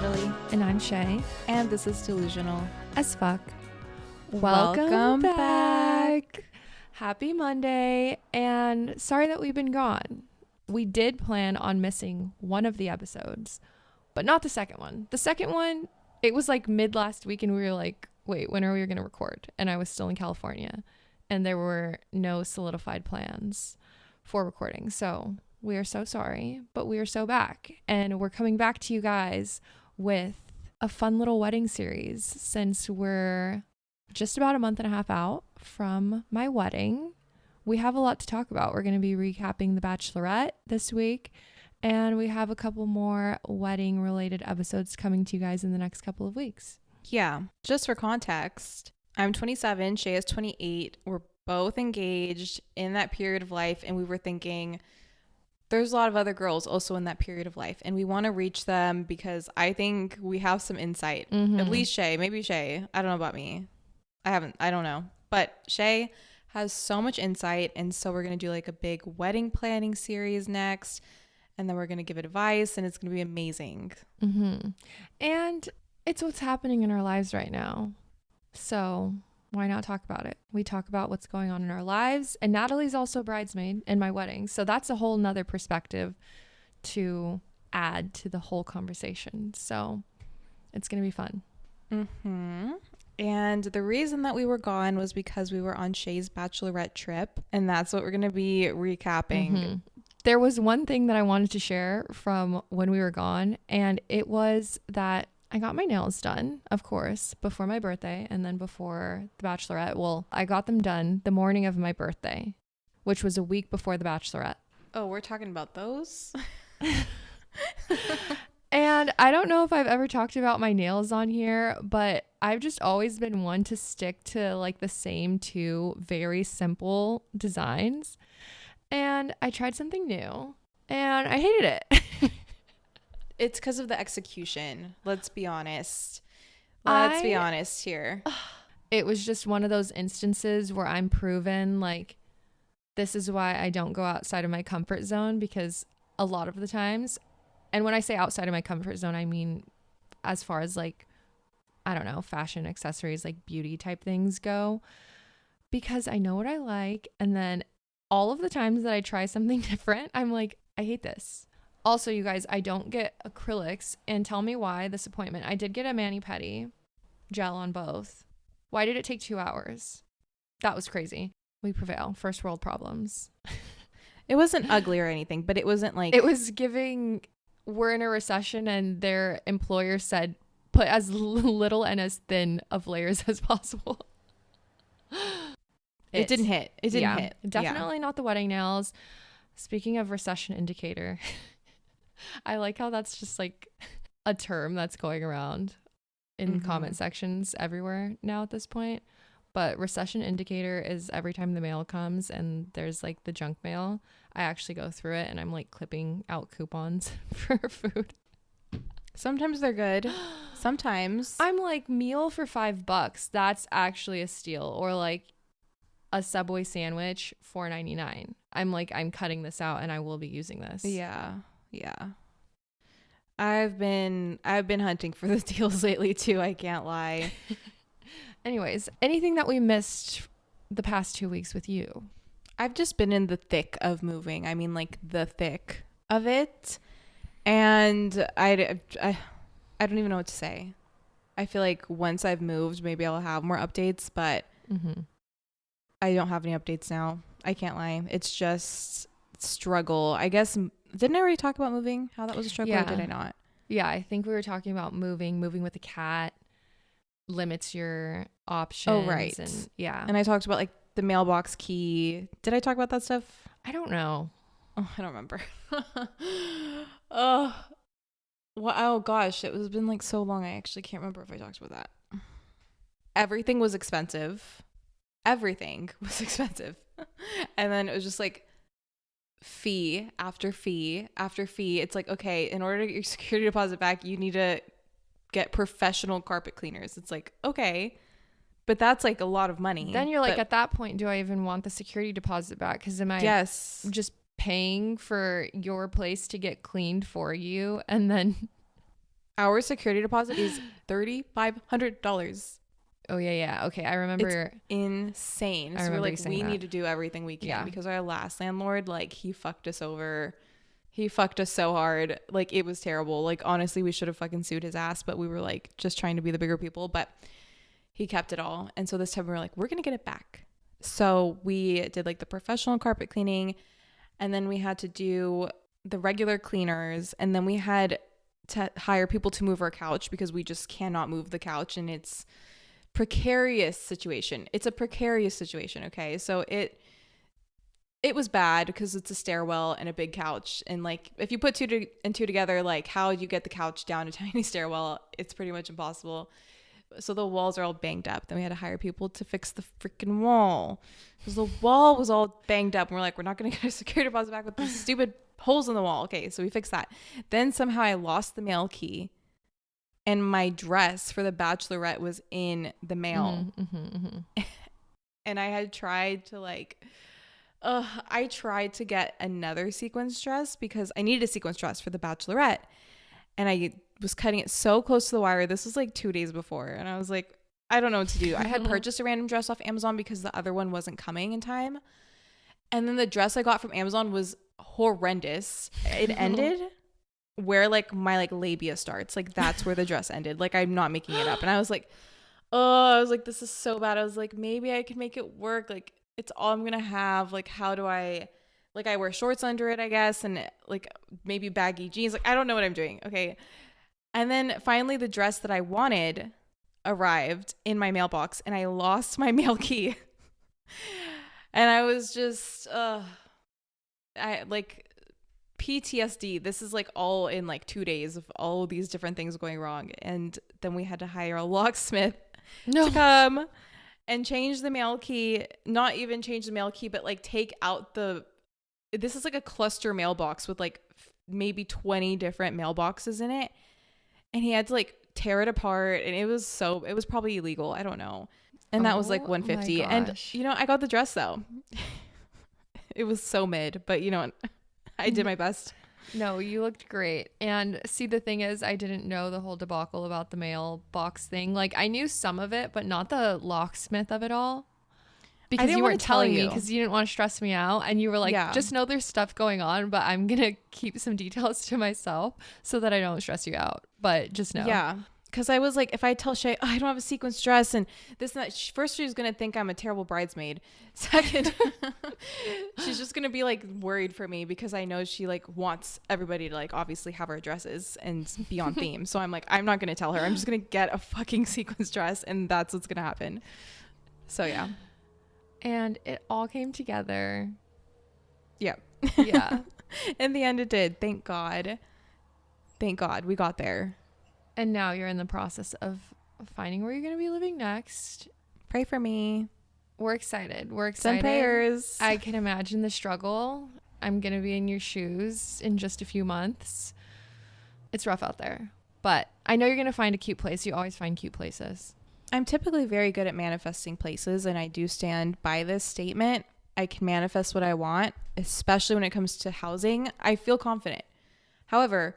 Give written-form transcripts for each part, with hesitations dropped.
Natalie. And I'm Shay. And this is Delusional As fuck. Welcome back. Happy Monday. And sorry that we've been gone. We did plan on missing one of the episodes, but not the second one. The second one, it was like mid last week and we were like, wait, when are we going to record? And I was still in California and there were no solidified plans for recording. So we are so sorry, but we are so back. And we're coming back to you guys with a fun little wedding series since we're just about a month and a half out from my wedding. We have a lot to talk about. We're going to be recapping The Bachelorette this week, and we have a couple more wedding related episodes coming to you guys in the next couple of weeks. Yeah, just for context, I'm 27, Shay is 28. We're both engaged in that period of life, and we were thinking there's a lot of other girls also in that period of life, and we want to reach them because I think we have some insight. At least Shay, maybe Shay. I don't know about me. I don't know. But Shay has so much insight, and so we're going to do like a big wedding planning series next, and then we're going to give advice, and it's going to be amazing. And it's what's happening in our lives right now. So why not talk about it? We talk about what's going on in our lives, and Natalie's also a bridesmaid in my wedding. So that's a whole nother perspective to add to the whole conversation. So it's going to be fun. And the reason that we were gone was because we were on Shay's bachelorette trip, and that's what we're going to be recapping. There was one thing that I wanted to share from when we were gone, and it was that I got my nails done, of course, before my birthday and then before the Bachelorette. Well, I got them done the morning of my birthday, which was a week before the Bachelorette. Oh, we're talking about those? And I don't know if I've ever talked about my nails on here, but I've just always been one to stick to like the same two very simple designs. And I tried something new and I hated it. It's because of the execution. Let's be honest. Let's be honest here. It was just one of those instances where I'm proven like this is why I don't go outside of my comfort zone, because a lot of the times, and when I say outside of my comfort zone, I mean as far as like, I don't know, fashion, accessories, like beauty type things go, because I know what I like. And then all of the times that I try something different, I'm like, I hate this. Also, you guys, I don't get acrylics, and tell me why this appointment. I did get a mani-pedi gel on both. Why did it take 2 hours? That was crazy. We prevail. First world problems. It wasn't ugly or anything, but it wasn't like... It was giving, we're in a recession, and their employer said, put as little and as thin of layers as possible. It didn't hit. It didn't hit. Definitely not the wedding nails. Speaking of recession indicator... I like how that's just like a term that's going around in comment sections everywhere now at this point. But recession indicator is every time the mail comes and there's like the junk mail, I actually go through it and I'm like clipping out coupons for food. Sometimes they're good. Sometimes I'm like, meal for $5. That's actually a steal. Or like a Subway sandwich, $4.99. I'm like, I'm cutting this out and I will be using this. Yeah. I've been hunting for the deals lately too, I can't lie. Anyways, anything that we missed the past 2 weeks with you? I've just been in the thick of moving. I mean, like the thick of it. And I don't even know what to say. I feel like once I've moved, maybe I'll have more updates, but I don't have any updates now. I can't lie. It's just struggle. I guess, didn't I already talk about moving? How that was a struggle, or did I not? Yeah, I think we were talking about moving with a cat limits your options. Oh, right. And yeah. And I talked about like the mailbox key. Did I talk about that stuff? I don't know. Oh, I don't remember. Oh, well, oh gosh, it was been like so long. I actually can't remember if I talked about that. Everything was expensive. And then it was just like fee after fee after fee. It's like, okay, in order to get your security deposit back, you need to get professional carpet cleaners. It's like, okay, but that's like a lot of money. Then you're like, at that point, do I even want the security deposit back? Because am I just paying for your place to get cleaned for you and then Our security deposit is $3,500. Oh yeah. Okay, I remember. It's insane. I So we're remember you like, saying we that. need to do everything we can Yeah. because our last landlord, like, he fucked us over. He fucked us so hard. Like, it was terrible. Like, honestly, we should have fucking sued his ass, but we were like just trying to be the bigger people. But he kept it all. And so this time we were like, we're gonna get it back. So we did like the professional carpet cleaning, and then we had to do the regular cleaners, and then we had to hire people to move our couch because we just cannot move the couch, and it's precarious situation. It's a precarious situation. Okay. So it was bad because it's a stairwell and a big couch. And like, if you put two and two together, like how you get the couch down a tiny stairwell, it's pretty much impossible. So the walls are all banged up. Then we had to hire people to fix the freaking wall because the wall was all banged up. And we're like, we're not going to get our security deposit back with these stupid holes in the wall. Okay. So we fixed that. Then somehow I lost the mail key, and my dress for the bachelorette was in the mail. And I had tried to like, I tried to get another sequence dress because I needed a sequence dress for the bachelorette. And I was cutting it so close to the wire. This was like 2 days before. And I was like, I don't know what to do. I had purchased a random dress off Amazon because the other one wasn't coming in time. And then the dress I got from Amazon was horrendous. It ended where like my like labia starts. Like that's where the dress ended. Like I'm not making it up. And I was like, this is so bad. I was like, maybe I can make it work. Like it's all I'm gonna have. Like how do I, like I wear shorts under it, I guess, and like maybe baggy jeans. Like I don't know what I'm doing. Okay. And then finally the dress that I wanted arrived in my mailbox, and I lost my mail key. And I was just I like PTSD. This is like all in like 2 days of all of these different things going wrong. And then we had to hire a locksmith to come and change the mail key. Not even change the mail key, but like take out this is like a cluster mailbox with like maybe 20 different mailboxes in it. And he had to like tear it apart, and it was probably illegal. I don't know. And that was like $150. And you know, I got the dress though. It was so mid, but you know, I did my best. No, you looked great. And see, the thing is, I didn't know the whole debacle about the mailbox thing. Like I knew some of it, but not the locksmith of it all. Because you weren't telling me because you didn't want to stress me out. And you were like, just know there's stuff going on, but I'm going to keep some details to myself so that I don't stress you out. But just know. Yeah. Because I was like, if I tell Shay, I don't have a sequence dress and this and that, first she's going to think I'm a terrible bridesmaid. Second, she's just going to be like worried for me because I know she like wants everybody to like obviously have our dresses and be on theme. So I'm like, I'm not going to tell her. I'm just going to get a fucking sequence dress, and that's what's going to happen. So yeah. And it all came together. Yeah. Yeah. In the end it did. Thank God. Thank God we got there. And now you're in the process of finding where you're going to be living next. Pray for me. We're excited. Send prayers. I can imagine the struggle. I'm going to be in your shoes in just a few months. It's rough out there. But I know you're going to find a cute place. You always find cute places. I'm typically very good at manifesting places, and I do stand by this statement. I can manifest what I want, especially when it comes to housing. I feel confident. However,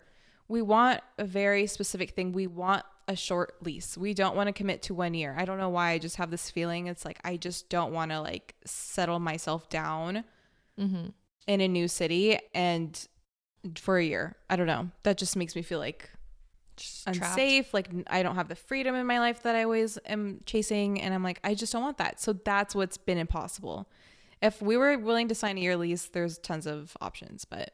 we want a very specific thing. We want a short lease. We don't want to commit to 1 year. I don't know why. I just have this feeling. It's like I just don't want to like settle myself down in a new city and for a year. I don't know. That just makes me feel like unsafe. Like I don't have the freedom in my life that I always am chasing, and I'm like, I just don't want that. So that's what's been impossible. If we were willing to sign a year lease, there's tons of options, but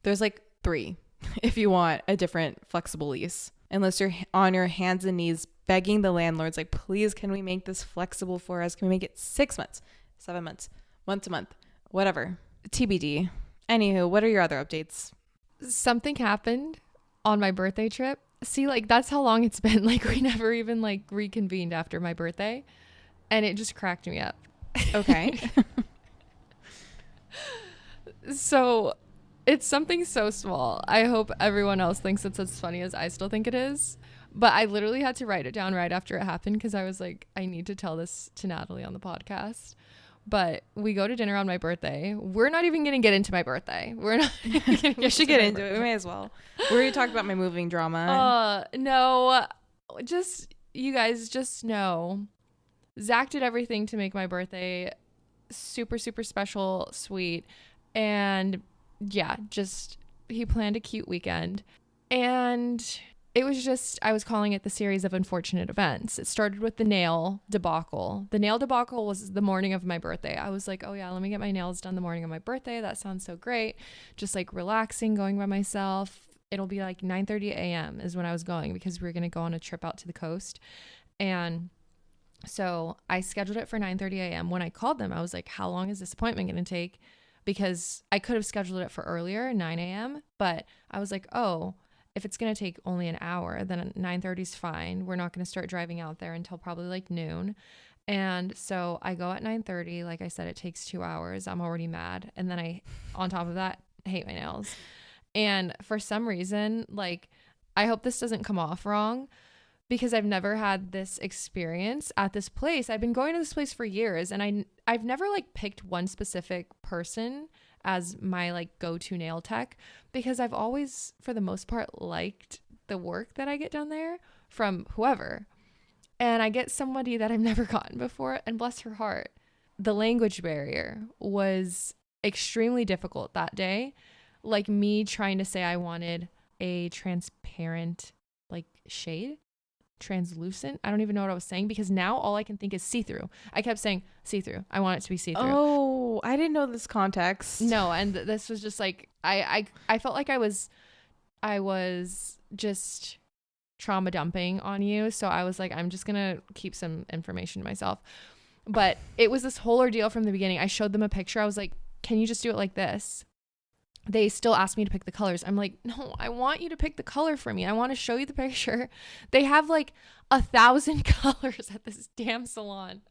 there's like 3 if you want a different flexible lease, unless you're on your hands and knees begging the landlords like, please, can we make this flexible for us? Can we make it 6 months, 7 months, month to month, whatever. TBD. Anywho, what are your other updates? Something happened on my birthday trip. See, like that's how long it's been. Like we never even like reconvened after my birthday, and it just cracked me up. Okay. So it's something so small. I hope everyone else thinks it's as funny as I still think it is, but I literally had to write it down right after it happened because I was like, I need to tell this to Natalie on the podcast. But we go to dinner on my birthday. We're not even going to get into my birthday. We're not. You should get into it. We may as well. We already talked about my moving drama. No, just you guys just know. Zach did everything to make my birthday super, super special, sweet. And yeah, just he planned a cute weekend. And it was just, I was calling it the series of unfortunate events. It started with the nail debacle. The nail debacle was the morning of my birthday. I was like, oh yeah, let me get my nails done the morning of my birthday. That sounds so great. Just like relaxing, going by myself. It'll be like 9:30 a.m. is when I was going because we were going to go on a trip out to the coast. And so I scheduled it for 9:30 a.m. When I called them, I was like, how long is this appointment going to take? Because I could have scheduled it for earlier, 9 a.m. But I was like, oh, if it's going to take only an hour, then 9:30 is fine. We're not going to start driving out there until probably like noon. And so I go at 9:30. Like I said, it takes 2 hours. I'm already mad. And then I, on top of that, hate my nails. And for some reason, like, I hope this doesn't come off wrong because I've never had this experience at this place. I've been going to this place for years and I've never like picked one specific person as my like go-to nail tech because I've always, for the most part, liked the work that I get done there from whoever. And I get somebody that I've never gotten before, and bless her heart, the language barrier was extremely difficult that day. Like me trying to say I wanted a transparent like shade, translucent. I don't even know what I was saying because now all I can think is see-through. I kept saying see-through. I want it to be see-through. Oh, I didn't know this context. No, and this was just like I felt like I was just trauma dumping on you. So I was like, I'm just gonna keep some information to myself. But it was this whole ordeal from the beginning. I showed them a picture. I was like, can you just do it like this? They still asked me to pick the colors. I'm like, no, I want you to pick the color for me. I want to show you the picture. They have like 1,000 colors at this damn salon.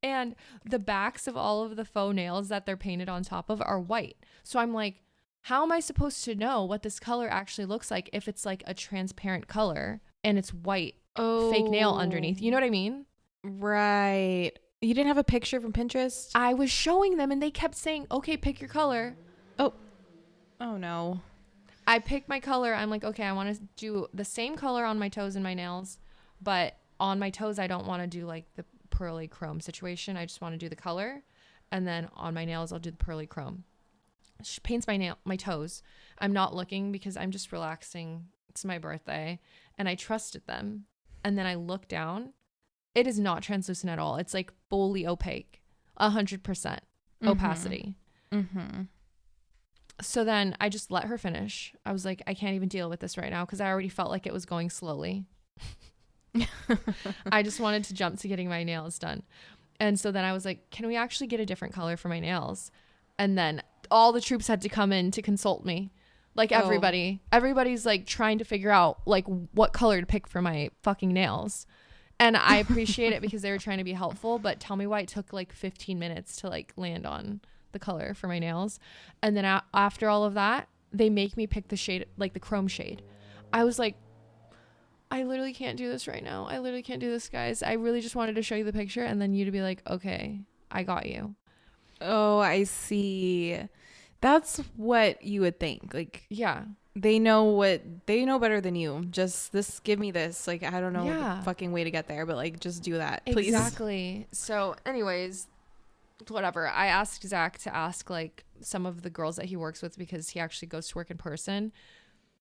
And the backs of all of the faux nails that they're painted on top of are white. So I'm like, how am I supposed to know what this color actually looks like if it's like a transparent color and it's white fake nail underneath? You know what I mean? Right. You didn't have a picture from Pinterest? I was showing them and they kept saying, okay, pick your color. Oh no. I picked my color. I'm like, okay, I want to do the same color on my toes and my nails, but on my toes, I don't want to do like the pearly chrome situation. I just want to do the color. And then on my nails, I'll do the pearly chrome. She paints my toes. I'm not looking because I'm just relaxing. It's my birthday and I trusted them. And then I look down. It is not translucent at all. It's like fully opaque, 100% opacity. Mm-hmm. So then I just let her finish. I was like, I can't even deal with this right now because I already felt like it was going slowly. I just wanted to jump to getting my nails done. And so then I was like, can we actually get a different color for my nails? And then all the troops had to come in to consult me. Like everybody's like trying to figure out like what color to pick for my fucking nails. And I appreciate it because they were trying to be helpful, but tell me why it took like 15 minutes to like land on the color for my nails. And then after all of that, they make me pick the shade, like the chrome shade. I was like, I literally can't do this right now. I literally can't do this, guys. I really just wanted to show you the picture and then you to be like, okay, I got you. Oh, I see. That's what you would think. Like, yeah, they know better than you. Just give me this. Like, I don't know the fucking way to get there, but like, just do that, please. Exactly. So anyways, whatever. I asked Zach to ask like some of the girls that he works with because he actually goes to work in person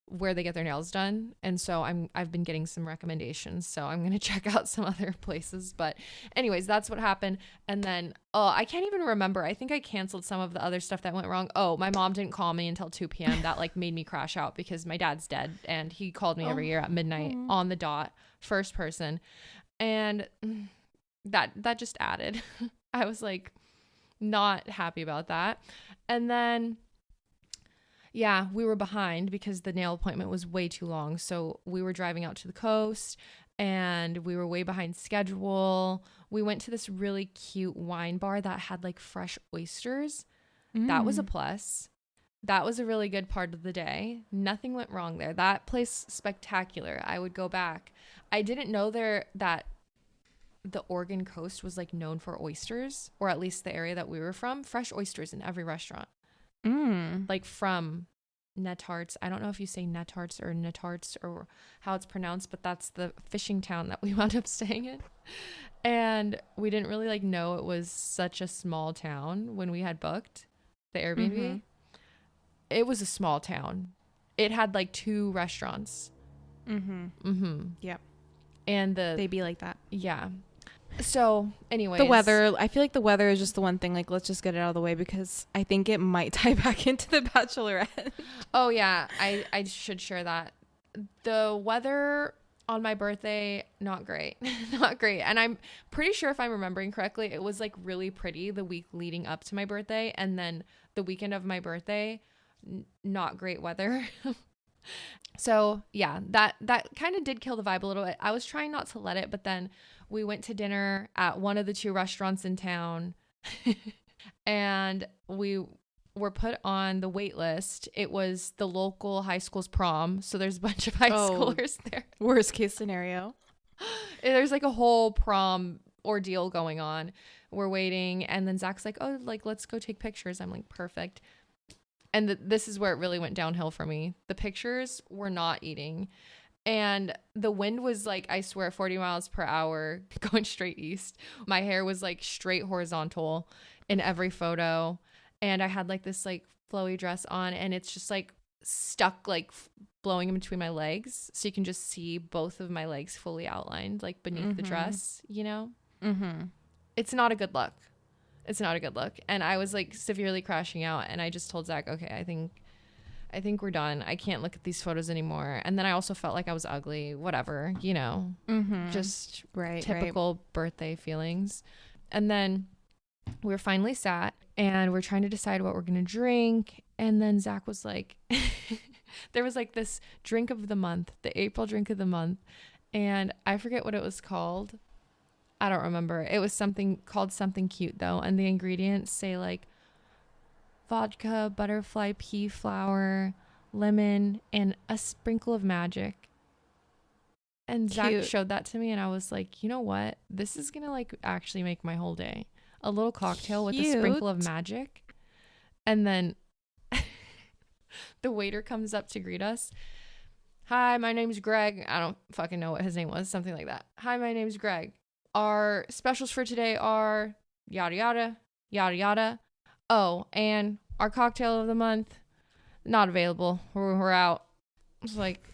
where they get their nails done. And so I've been getting some recommendations. So I'm going to check out some other places. But anyways, that's what happened. And then, I can't even remember. I think I canceled some of the other stuff that went wrong. Oh, my mom didn't call me until 2 p.m. That like made me crash out because my dad's dead and he called me every year at midnight on the dot, first person. And that just added. I was like, not happy about that. And then yeah, we were behind because the nail appointment was way too long. So we were driving out to the coast and we were way behind schedule. We went to this really cute wine bar that had like fresh oysters. That was a plus. That was a really good part of the day. Nothing went wrong there. That place spectacular. I would go back. I didn't know that the Oregon coast was like known for oysters, or at least the area that we were from. Fresh oysters in every restaurant. Like from Netarts. I don't know if you say Netarts or how it's pronounced, but that's the fishing town that we wound up staying in. And we didn't really like know it was such a small town when we had booked the Airbnb. It was a small town. It had like 2 restaurants. Yep. And they be like that. Yeah. So anyways, the weather, I feel like the weather is just the one thing, like, let's just get it out of the way, because I think it might tie back into the Bachelorette. Oh yeah, I should share that. The weather on my birthday, not great. Not great. And I'm pretty sure, if I'm remembering correctly, it was like really pretty the week leading up to my birthday, and then the weekend of my birthday, not great weather. So yeah, that kind of did kill the vibe a little bit. I was trying not to let it, but then we went to dinner at one of the 2 restaurants in town and we were put on the wait list. It was the local high school's prom, so there's a bunch of high schoolers there. Worst case scenario. There's like a whole prom ordeal going on. We're waiting, and then Zach's like, oh, like, let's go take pictures. I'm like, perfect. And this is where it really went downhill for me. The pictures were not eating. And the wind was like, I swear, 40 miles per hour going straight east. My hair was like straight horizontal in every photo. And I had like this like flowy dress on, and it's just like stuck, like blowing in between my legs. So you can just see both of my legs fully outlined, like beneath the dress, you know? It's not a good look. It's not a good look. And I was like severely crashing out, and I just told Zach, okay, I think we're done. I can't look at these photos anymore. And then I also felt like I was ugly, whatever, you know, just typical birthday feelings. And then we were finally sat, and we're trying to decide what we're going to drink. And then Zach was like, there was like this drink of the month, the April drink of the month. And I forget what it was called. I don't remember. It was something called something cute though. And the ingredients say like vodka, butterfly pea flower, lemon, and a sprinkle of magic. And Zach showed that to me, and I was like, you know what? This is going to like actually make my whole day. A little cocktail with a sprinkle of magic. And then the waiter comes up to greet us. Hi, my name's Greg. I don't fucking know what his name was. Something like that. Hi, my name's Greg. Our specials for today are yada yada, yada yada. Oh, and our cocktail of the month, not available. We're out. It's like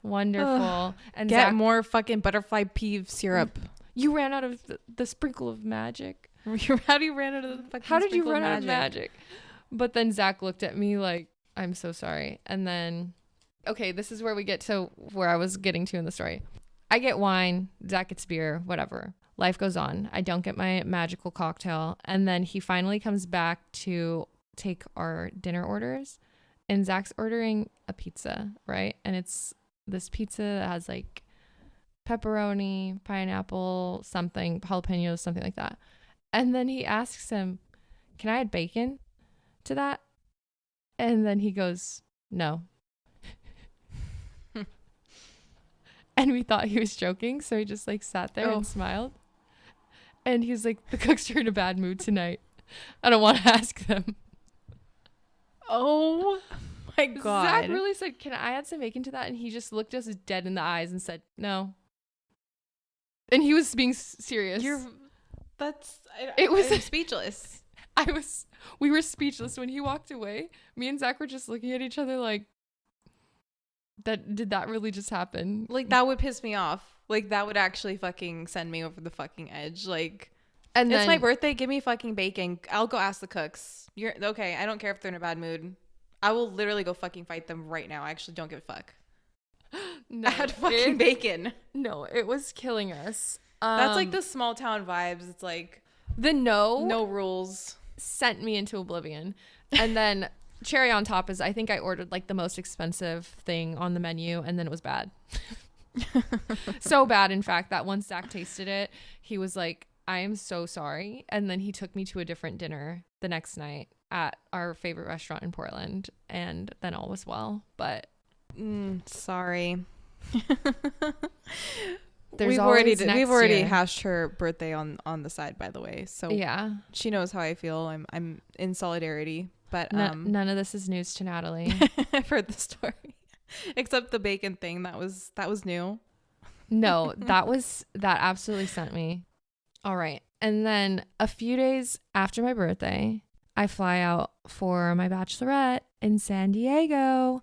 wonderful. And get Zach, more fucking butterfly pea syrup. You ran out of the sprinkle of magic. How do you run out of the fucking How did you sprinkle run of out of magic? But then Zach looked at me like, I'm so sorry. And then, okay, this is where we get to where I was getting to in the story. I get wine, Zach gets beer, whatever. Life goes on. I don't get my magical cocktail. And then he finally comes back to take our dinner orders. And Zach's ordering a pizza, right? And it's this pizza that has like pepperoni, pineapple, something, jalapenos, something like that. And then he asks him, can I add bacon to that? And then he goes, no. And we thought he was joking, so he just like sat there and smiled. And he's like, the cooks are in a bad mood tonight. I don't want to ask them. Oh my God. Zach really said, can I add some bacon to that? And he just looked us dead in the eyes and said, no. And he was being serious. I'm speechless. We were speechless when he walked away. Me and Zach were just looking at each other like, did that really just happen? Like, that would piss me off. Like, that would actually fucking send me over the fucking edge. Like, and it's my birthday. Give me fucking bacon. I'll go ask the cooks. You're okay. I don't care if they're in a bad mood. I will literally go fucking fight them right now. I actually don't give a fuck. No, add fucking bacon. No, it was killing us. That's like the small town vibes. It's like the no rules sent me into oblivion. And then cherry on top is I think I ordered like the most expensive thing on the menu, and then it was bad. So bad, in fact, that once Zach tasted it, he was like, I am so sorry. And then he took me to a different dinner the next night at our favorite restaurant in Portland, and then all was well. But sorry. There's always next we've already year. hashed her birthday on the side, by the way. So Yeah. she knows how I feel. I'm in solidarity. But None of this is news to Natalie. I've heard the story. Except the bacon thing. That was new. No, that absolutely sent me. All right. And then a few days after my birthday, I fly out for my bachelorette in San Diego.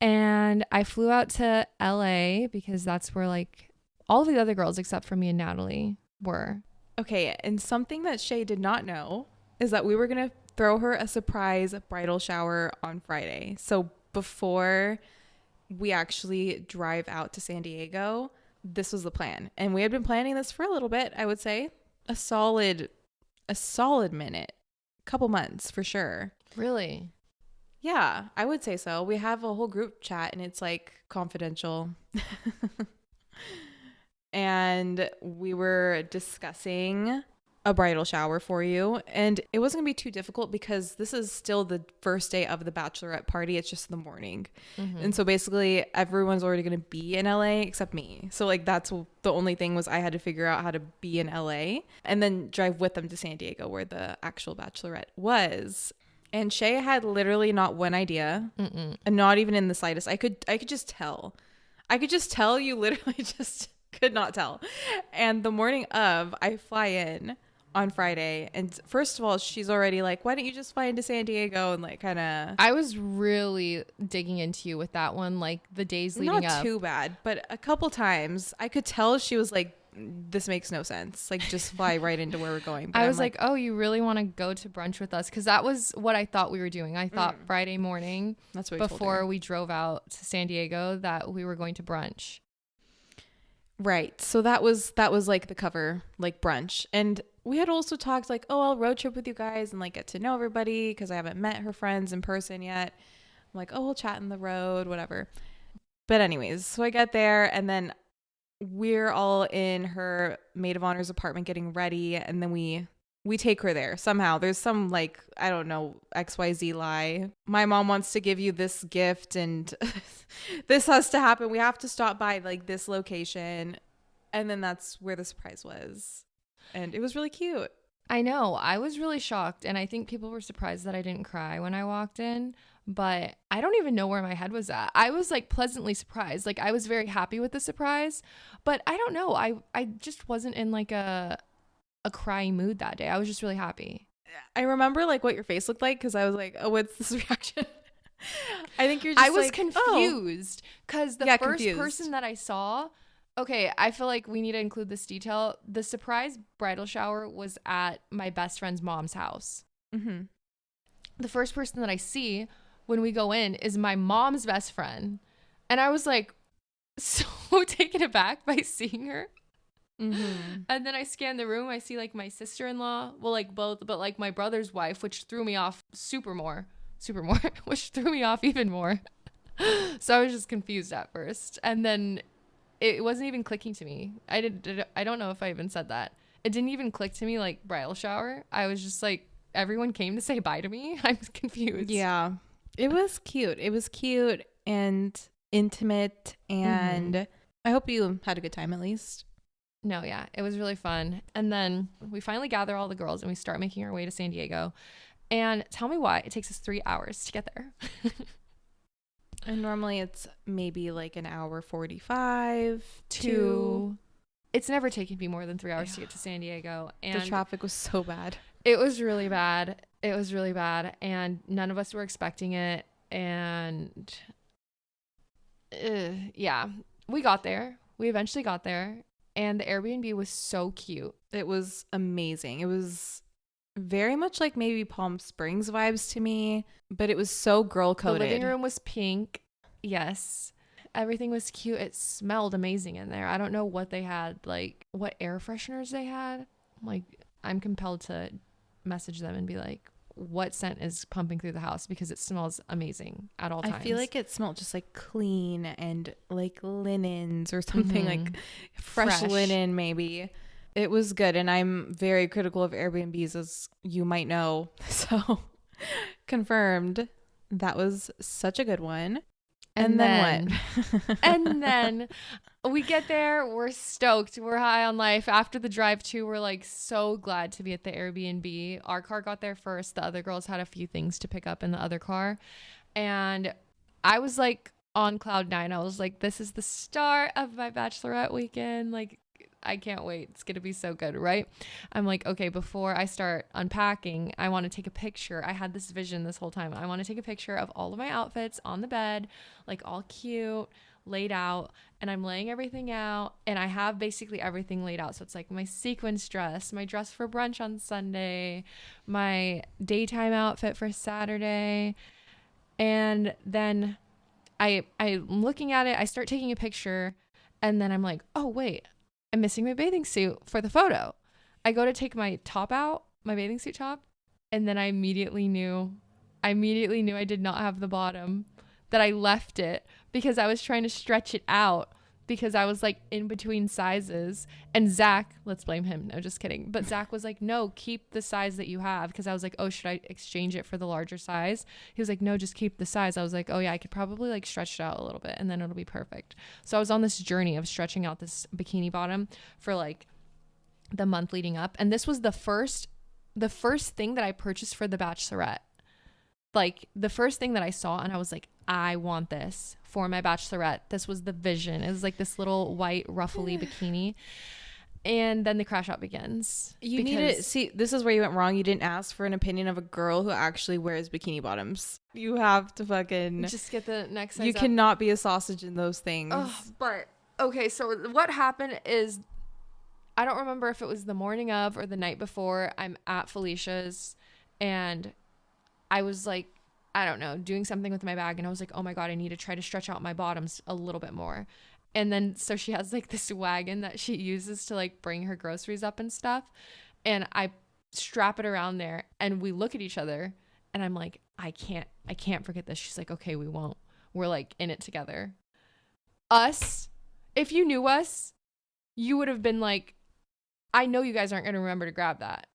And I flew out to LA because that's where like all the other girls except for me and Natalie were. Okay, and something that Shay did not know is that we were going to throw her a surprise bridal shower on Friday. So before we actually drive out to San Diego, this was the plan. And we had been planning this for a little bit, I would say. A solid minute. Couple months for sure. Really? Yeah, I would say so. We have a whole group chat and it's like confidential. And we were discussing a bridal shower for you. And it wasn't going to be too difficult because this is still the first day of the bachelorette party. It's just in the morning. Mm-hmm. And so basically everyone's already going to be in LA except me. So like that's the only thing was I had to figure out how to be in LA and then drive with them to San Diego where the actual bachelorette was. And Shay had literally not one idea, and not even in the slightest. I could just tell. You literally just could not tell. And the morning of, I fly in on Friday, and first of all, she's already like, "Why don't you just fly into San Diego?" And like, kind of. I was really digging into you with that one, like the days leading up. Not too bad, but a couple times I could tell she was like, this makes no sense. Like, just fly right into where we're going. But I was like, oh, you really want to go to brunch with us? Because that was what I thought we were doing. I thought Friday morning, that's what before we drove out to San Diego, that we were going to brunch. Right. So that was like the cover, like brunch. And we had also talked like, oh, I'll road trip with you guys and like get to know everybody because I haven't met her friends in person yet. I'm like, oh, we'll chat in the road, whatever. But anyways, so I get there and then we're all in her maid of honor's apartment getting ready, and then we take her there somehow. There's some like, I don't know, XYZ lie. My mom wants to give you this gift and this has to happen. We have to stop by like this location. And then that's where the surprise was. And it was really cute. I know. I was really shocked, and I think people were surprised that I didn't cry when I walked in. But I don't even know where my head was at. I was like pleasantly surprised. Like I was very happy with the surprise, but I don't know. I just wasn't in like a crying mood that day. I was just really happy. I remember like what your face looked like because I was like, oh, what's this reaction? I think you're just I was like, confused because the first confused. person that I saw. Okay, I feel like we need to include this detail. The surprise bridal shower was at my best friend's mom's house. Mm-hmm. The first person that I see when we go in is my mom's best friend. And I was like so taken aback by seeing her. Mm-hmm. And then I scan the room. I see like my sister-in-law, well, like both, but like my brother's wife, which threw me off super more, which threw me off even more. So I was just confused at first. And then it wasn't even clicking to me. I don't know if I even said that. It didn't even click to me like bridal shower. I was just like, everyone came to say bye to me. I'm confused. Yeah. It was cute. It was cute and intimate, and I hope you had a good time at least. No, yeah, it was really fun. And then we finally gather all the girls and we start making our way to San Diego. And tell me why it takes us 3 hours to get there. And normally it's maybe like an hour 45 to. It's never taken me more than 3 hours to get to San Diego. And the traffic was so bad. It was really bad. And none of us were expecting it. And yeah, we got there. We eventually got there. And the Airbnb was so cute. It was amazing. It was very much like maybe Palm Springs vibes to me, but it was so girl coded. The living room was pink. Yes. Everything was cute. It smelled amazing in there. I don't know what they had, like what air fresheners they had. Like I'm compelled to message them and be like, what scent is pumping through the house, because it smells amazing at all times. I feel like it smelled just like clean and like linens or something, like fresh linen maybe. It was good, and I'm very critical of Airbnbs, as you might know. So confirmed, that was such a good one. And then what? And then we get there, we're stoked, we're high on life. After the drive too, we're like so glad to be at the Airbnb. Our car got there first. The other girls had a few things to pick up in the other car, and I was like on cloud nine. I was like, this is the start of my bachelorette weekend. Like, I can't wait. It's going to be so good, right? I'm like, okay, before I start unpacking, I want to take a picture. I had this vision this whole time. I want to take a picture of all of my outfits on the bed, like all cute, laid out. And I'm laying everything out. And I have basically everything laid out. So it's like my sequins dress, my dress for brunch on Sunday, my daytime outfit for Saturday. And then I'm looking at it. I start taking a picture. And then I'm like, oh, wait. I'm missing my bathing suit for the photo. I go to take my top out, my bathing suit top, and then I immediately knew I did not have the bottom, that I left it because I was trying to stretch it out because I was like in between sizes. And Zach, let's blame him. No, just kidding. But Zach was like, no, keep the size that you have. Because I was like, oh, should I exchange it for the larger size? He was like, no, just keep the size. I was like, oh yeah, I could probably like stretch it out a little bit and then it'll be perfect. So I was on this journey of stretching out this bikini bottom for like the month leading up. And this was the first thing that I purchased for the bachelorette. Like the first thing that I saw, and I was like, I want this for my bachelorette. This was the vision. It was like this little white ruffly bikini. And then the crash out begins. You need to see, this is where you went wrong. You didn't ask for an opinion of a girl who actually wears bikini bottoms. You have to fucking just get the next size you up. Cannot be a sausage in those things. But okay, so what happened is, I don't remember if it was the morning of or the night before. I'm at Felicia's and I was like, I don't know, doing something with my bag. And I was like, oh my God, I need to try to stretch out my bottoms a little bit more. And then, so she has like this wagon that she uses to like bring her groceries up and stuff. And I strap it around there and we look at each other and I'm like, I can't forget this. She's like, okay, we won't. We're like in it together. Us, if you knew us, you would have been like, I know you guys aren't going to remember to grab that.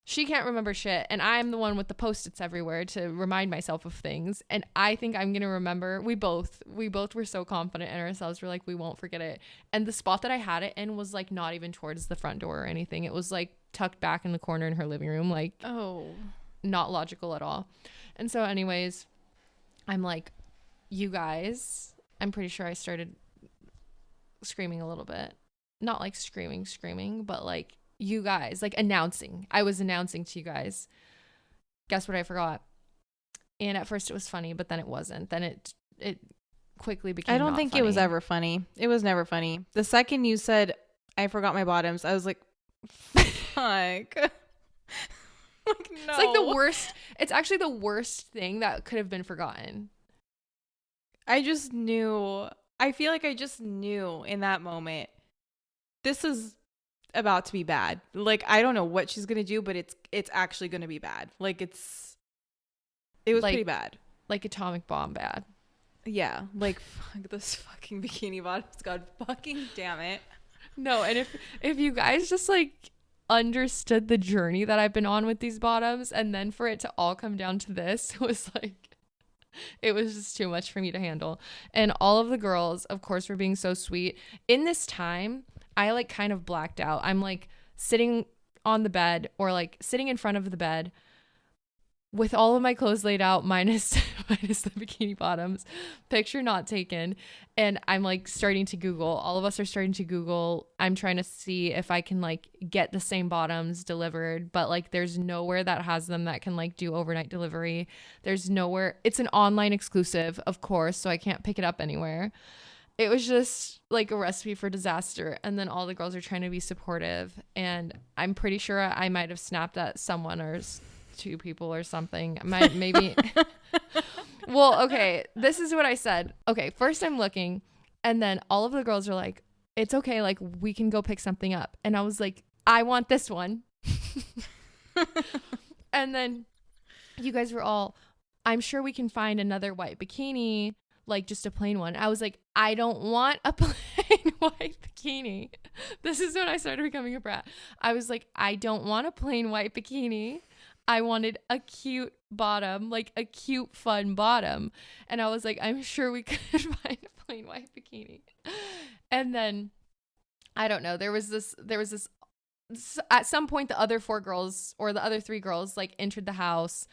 She can't remember shit, and I'm the one with the Post-its everywhere to remind myself of things. And I think I'm gonna remember. We both were so confident in ourselves. We're like, we won't forget it. And the spot that I had it in was like not even towards the front door or anything. It was like tucked back in the corner in her living room, like not logical at all. And so, anyways, I'm like, you guys. I'm pretty sure I started screaming a little bit, not like screaming, but like. You guys, like announcing. I was announcing to you guys. Guess what I forgot? And at first it was funny, but then it wasn't. Then it quickly became I don't think funny. It was ever funny. It was never funny. The second you said, I forgot my bottoms, I was like, fuck. Like, no. It's like the worst. It's actually the worst thing that could have been forgotten. I just knew. I feel like I just knew in that moment. This is about to be bad. Like, I don't know what she's gonna do, but it's actually gonna be bad. Like, it was like, pretty bad, like atomic bomb bad. Yeah, like fuck this fucking bikini bottoms. God fucking damn it. No, and if you guys just like understood the journey that I've been on with these bottoms, and then for it to all come down to this, it was just too much for me to handle. And all of the girls, of course, were being so sweet. In this time, I like kind of blacked out. I'm like sitting on the bed or like sitting in front of the bed with all of my clothes laid out minus the bikini bottoms, picture not taken. And I'm like starting to Google. All of us are starting to Google. I'm trying to see if I can like get the same bottoms delivered, but like there's nowhere that has them that can like do overnight delivery. There's nowhere. It's an online exclusive, of course, so I can't pick it up anywhere. It was just like a recipe for disaster. And then all the girls are trying to be supportive. And I'm pretty sure I might have snapped at someone or two people or something. Maybe. Well, okay. This is what I said. Okay. First I'm looking. And then all of the girls are like, it's okay. Like, we can go pick something up. And I was like, I want this one. And then you guys were all, I'm sure we can find another white bikini. Like just a plain one. I was like, I don't want a plain white bikini. This is when I started becoming a brat. I was like, I don't want a plain white bikini. I wanted a cute bottom, like a cute, fun bottom. And I was like, I'm sure we could find a plain white bikini. And then, I don't know, there was this, at some point, the other 4 girls or the other 3 girls like entered the house.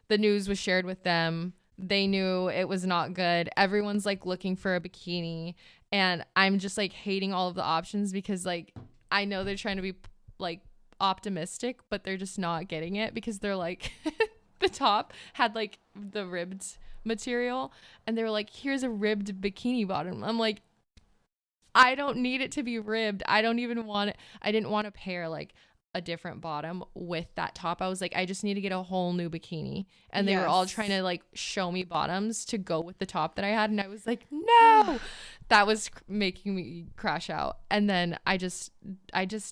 The news was shared with them. They knew it was not good. Everyone's like looking for a bikini. And I'm just like hating all of the options because like I know they're trying to be like optimistic, but they're just not getting it because they're like the top had like the ribbed material and they were like, here's a ribbed bikini bottom. I'm like, I don't need it to be ribbed. I don't even want it. I didn't want to pair like a different bottom with that top. I was like, I just need to get a whole new bikini. And they were all trying to like show me bottoms to go with the top that I had. And I was like, no, that was making me crash out. And then I just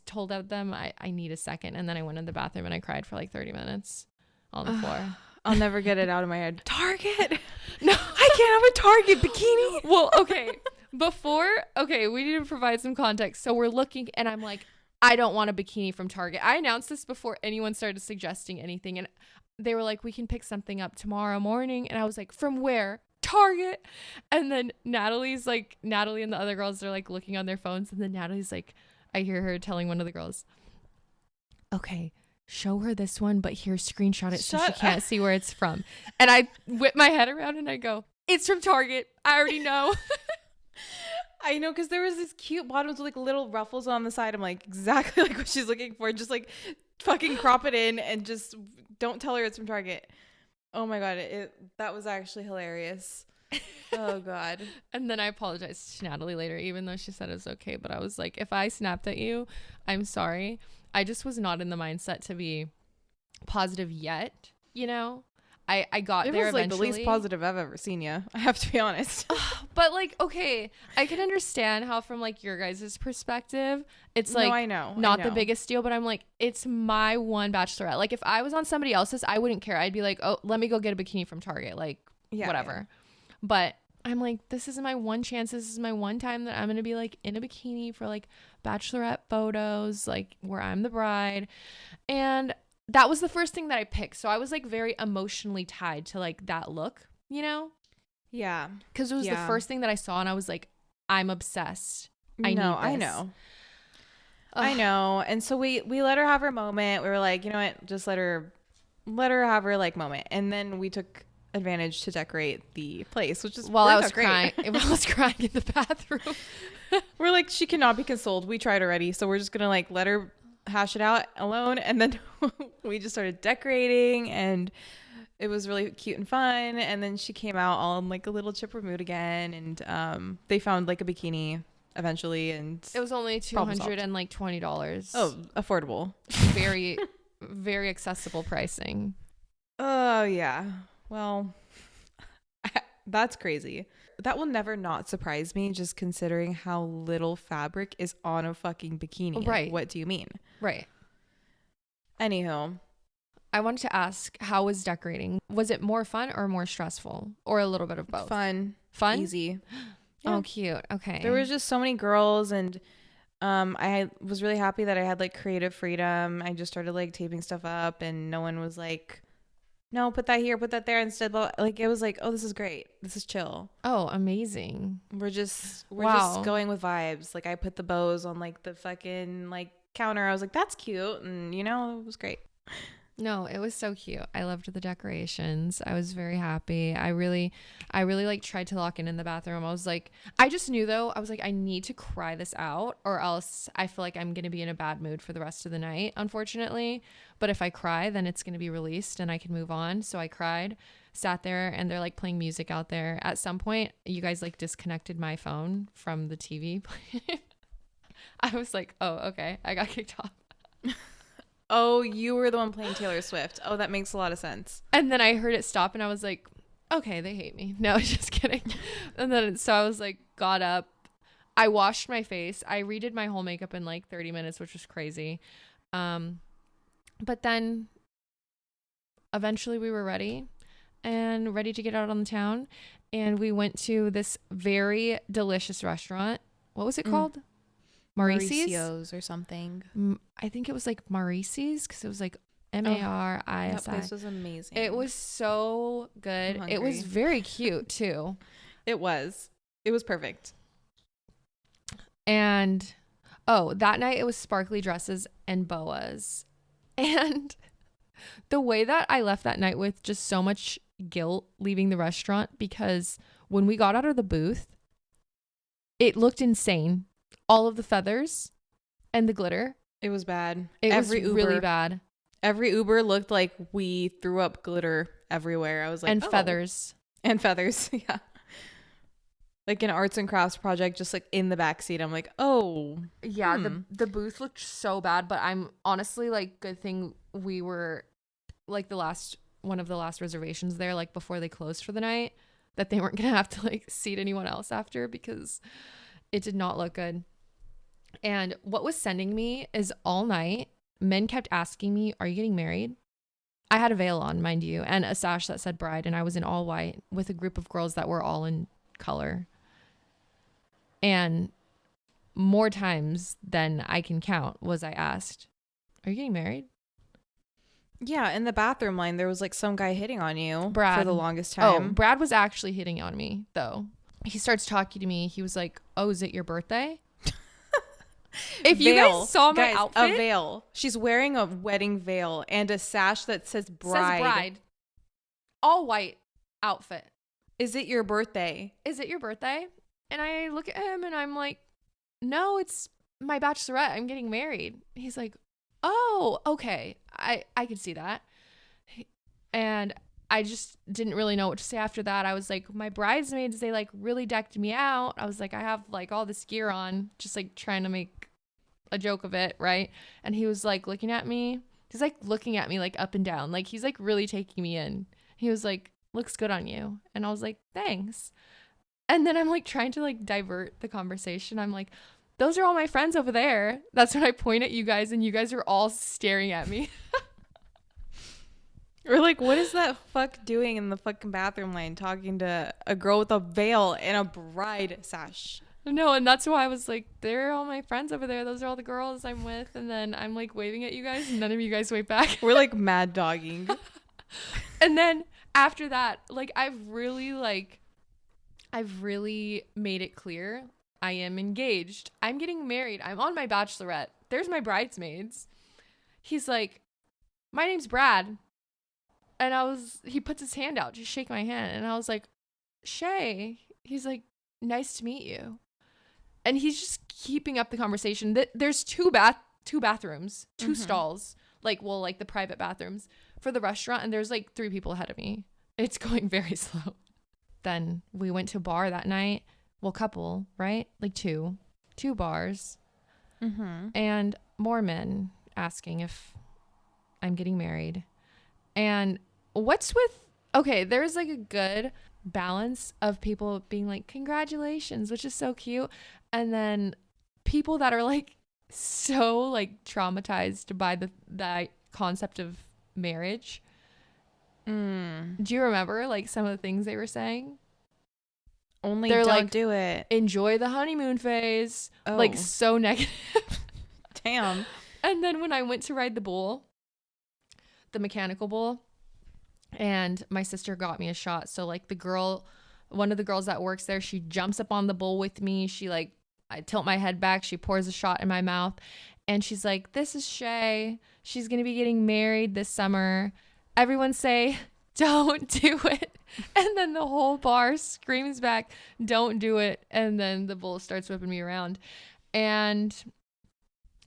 told them I need a second. And then I went in the bathroom and I cried for like 30 minutes on the floor. I'll never get it out of my head. Target? No, I can't have a Target bikini. Well, okay. We need to provide some context. So we're looking and I'm like, I don't want a bikini from Target. I announced this before anyone started suggesting anything. And they were like, we can pick something up tomorrow morning. And I was like, from where? Target. And then Natalie and the other girls are like looking on their phones. And then Natalie's like, I hear her telling one of the girls, okay, show her this one, but here, screenshot it so she can't see where it's from. And I whip my head around and I go, it's from Target. I already know. I know, because there was this cute bottoms with like little ruffles on the side. I'm like, exactly like what she's looking for. Just like fucking crop it in and just don't tell her it's from Target. Oh my God. That was actually hilarious. Oh God. And then I apologized to Natalie later, even though she said it was okay. But I was like, if I snapped at you, I'm sorry. I just was not in the mindset to be positive yet, you know? I got there eventually. It was like the least positive I've ever seen you. I have to be honest. But like, okay, I can understand how from like your guys' perspective, it's like I know. The biggest deal, but I'm like, it's my one bachelorette. Like if I was on somebody else's, I wouldn't care. I'd be like, oh, let me go get a bikini from Target. Like whatever. Yeah. But I'm like, this is my one chance. This is my one time that I'm going to be like in a bikini for like bachelorette photos, like where I'm the bride. And that was the first thing that I picked. So I was like very emotionally tied to like that look, you know? Yeah. Because it was the first thing that I saw and I was like, I'm obsessed. I know. I know. And so we let her have her moment. We were like, you know what? Just let her have her like moment. And then we took advantage to decorate the place, which is while I was crying in the bathroom. We're like, she cannot be consoled. We tried already. So we're just going to like let her hash it out alone. And then we just started decorating and it was really cute and fun. And then she came out all in like a little chipper mood again. And they found like a bikini eventually. And it was only $220. Oh, affordable. Very, very accessible pricing. Oh, yeah. Well, that's crazy. That will never not surprise me, just considering how little fabric is on a fucking bikini. Right. What do you mean? Right. Anywho. I wanted to ask, how was decorating? Was it more fun or more stressful? Or a little bit of both? Fun? Easy. Yeah. Oh, cute. Okay. There was just so many girls and I was really happy that I had like creative freedom. I just started like taping stuff up and no one was like, no, put that here, put that there instead. Like it was like, oh, this is great. This is chill. Oh, amazing. We're just going with vibes. Like I put the bows on like the fucking like counter. I was like, that's cute. And you know, it was great. No, it was so cute. I loved the decorations. I was very happy. I really like tried to lock in the bathroom. I was like, I just knew though, I was like, I need to cry this out or else I feel like I'm going to be in a bad mood for the rest of the night, unfortunately. But if I cry, then it's going to be released and I can move on. So I cried, sat there and they're like playing music out there. At some point, you guys like disconnected my phone from the TV. I was like, oh, okay. I got kicked off. Oh, you were the one playing Taylor Swift. Oh, that makes a lot of sense. And then I heard it stop and I was like, okay, they hate me. No, just kidding. And then so I was like, got up. I washed my face. I redid my whole makeup in like 30 minutes, which was crazy. But then eventually we were ready to get out on the town. And we went to this very delicious restaurant. What was it called? Mauricio's or something. I think it was like Mauricio's because it was like Marisi. That place was amazing. It was so good. I'm It was hungry. very cute too. It was perfect. And that night it was sparkly dresses and boas. And the way that I left that night with just so much guilt leaving the restaurant, because when we got out of the booth, it looked insane. All of the feathers and the glitter. It was bad. It was really bad. Every Uber looked like we threw up glitter everywhere. I was like, and oh. feathers. And feathers. Yeah. Like an arts and crafts project, just like in the backseat. I'm like, oh. Yeah, the booth looked so bad, but I'm honestly like, good thing we were like one of the last reservations there, like before they closed for the night, that they weren't gonna have to like seat anyone else after, because it did not look good. And what was sending me is all night, men kept asking me, are you getting married? I had a veil on, mind you, and a sash that said bride, and I was in all white with a group of girls that were all in color. And more times than I can count was I asked, are you getting married? Yeah, in the bathroom line, there was like some guy hitting on you Brad. for the longest time. Oh, Brad was actually hitting on me, though. He starts talking to me. He was like, oh, is it your birthday? If you guys saw my outfit. A veil. She's wearing a wedding veil and a sash that says bride. Says bride. All white outfit. Is it your birthday? Is it your birthday? And I look at him and I'm like, no, it's my bachelorette. I'm getting married. He's like, oh, okay. I could see that. And I just didn't really know what to say after that. I was like, my bridesmaids, they like really decked me out. I was like, I have like all this gear on, just like trying to make a joke of it, right? And he was like looking at me. He's like looking at me like up and down. Like he's like really taking me in. He was like, looks good on you. And I was like, thanks. And then I'm like trying to like divert the conversation. I'm like, those are all my friends over there. That's when I point at you guys and you guys are all staring at me. Or like, what is that fuck doing in the fucking bathroom line talking to a girl with a veil and a bride sash? No, and that's why I was like, they're all my friends over there. Those are all the girls I'm with. And then I'm like waving at you guys and none of you guys wave back. We're like mad dogging. And then after that, like I've really made it clear I am engaged. I'm getting married. I'm on my bachelorette. There's my bridesmaids. He's like, my name's Brad. And he puts his hand out to shake my hand. And I was like, Shay. He's like, nice to meet you. And he's just keeping up the conversation. There's two bathrooms, two stalls, like the private bathrooms for the restaurant. And there's like 3 people ahead of me. It's going very slow. Then we went to a bar that night. Well, couple, right? Like two bars. And more men asking if I'm getting married. And there's like a good balance of people being like, congratulations, which is so cute. And then people that are like so like traumatized by the concept of marriage. Do you remember like some of the things they were saying? Only They're don't like, do it. Enjoy the honeymoon phase. Oh. Like so negative. Damn. And then when I went to ride the bull, the mechanical bull, and my sister got me a shot. So like one of the girls that works there, she jumps up on the bull with me. I tilt my head back. She pours a shot in my mouth and she's like, this is Shay. She's going to be getting married this summer. Everyone say, don't do it. And then the whole bar screams back, don't do it. And then the bull starts whipping me around. And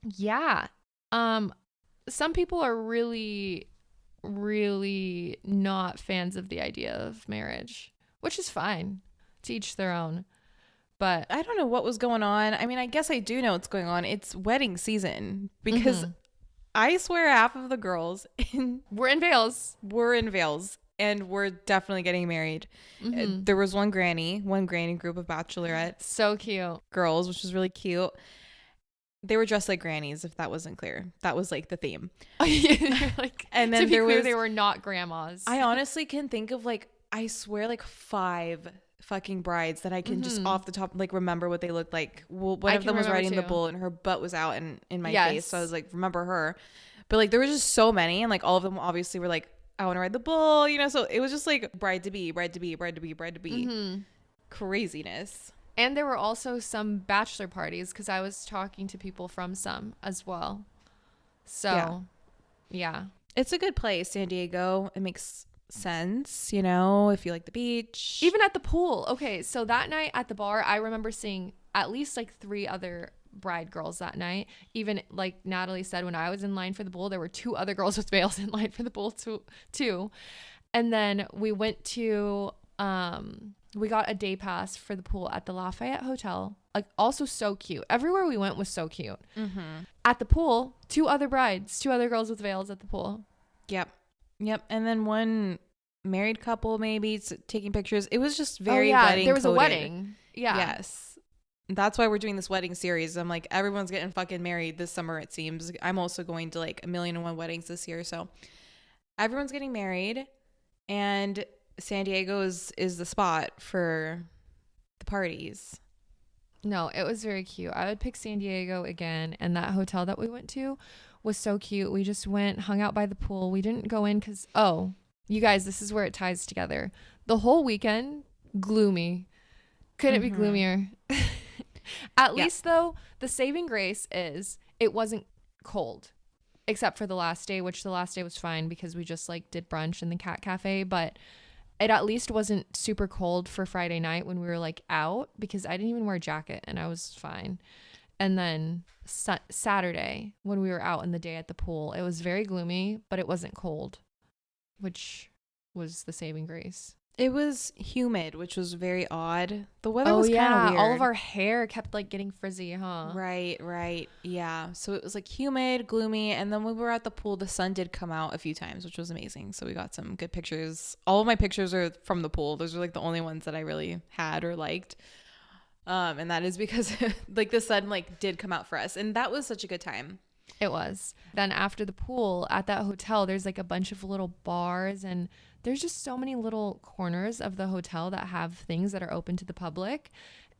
yeah, some people are really, really not fans of the idea of marriage, which is fine, to each their own. But I don't know what was going on. I mean, I guess I do know what's going on. It's wedding season because I swear half of the girls we're in veils. And we're definitely getting married. There was one granny group of bachelorette so cute girls, which was really cute. They were dressed like grannies, if that wasn't clear. That was like the theme. Like, and then they were not grandmas. I honestly can think of like, I swear, like 5 fucking brides that I can just off the top like remember what they looked like. Well, one of them was riding the bull and her butt was out in my face, so I was like, remember her. But like there were just so many, and like all of them obviously were like, I want to ride the bull, you know. So it was just like bride to be, bride to be, bride to be, bride to be, craziness. And there were also some bachelor parties because I was talking to people from some as well. So, yeah. It's a good place, San Diego. It makes sense, you know, if you like the beach. Even at the pool. Okay, so that night at the bar, I remember seeing at least like 3 other bride girls that night. Even like Natalie said, when I was in line for the pool, there were 2 other girls with veils in line for the pool too. And then we went to we got a day pass for the pool at the Lafayette Hotel. Like also so cute. Everywhere we went was so cute. At the pool, 2 other brides, 2 other girls with veils at the pool. Yep. And then one married couple maybe taking pictures. It was just very wedding there was coded. a wedding. Yeah. Yes. That's why we're doing this wedding series. I'm like, everyone's getting fucking married this summer, it seems. I'm also going to like 1,000,001 weddings this year. So everyone's getting married, and San Diego is the spot for the parties. No, it was very cute. I would pick San Diego again. And that hotel that we went to was so cute. We just went, hung out by the pool. We didn't go in because, you guys, this is where it ties together. The whole weekend, gloomy. Couldn't be gloomier. At least, though, the saving grace is it wasn't cold. Except for the last day, which the last day was fine because we just like did brunch in the cat cafe. But it at least wasn't super cold for Friday night when we were like out, because I didn't even wear a jacket and I was fine. And then Saturday when we were out in the day at the pool, it was very gloomy, but it wasn't cold, which was the saving grace. It was humid, which was very odd. The weather was kind of weird. All of our hair kept like getting frizzy, huh? Right. Yeah. So it was like humid, gloomy. And then when we were at the pool, the sun did come out a few times, which was amazing. So we got some good pictures. All of my pictures are from the pool. Those are like the only ones that I really had or liked. And that is because like the sun like did come out for us. And that was such a good time. It was. Then after the pool at that hotel, there's like a bunch of little bars, and there's just so many little corners of the hotel that have things that are open to the public.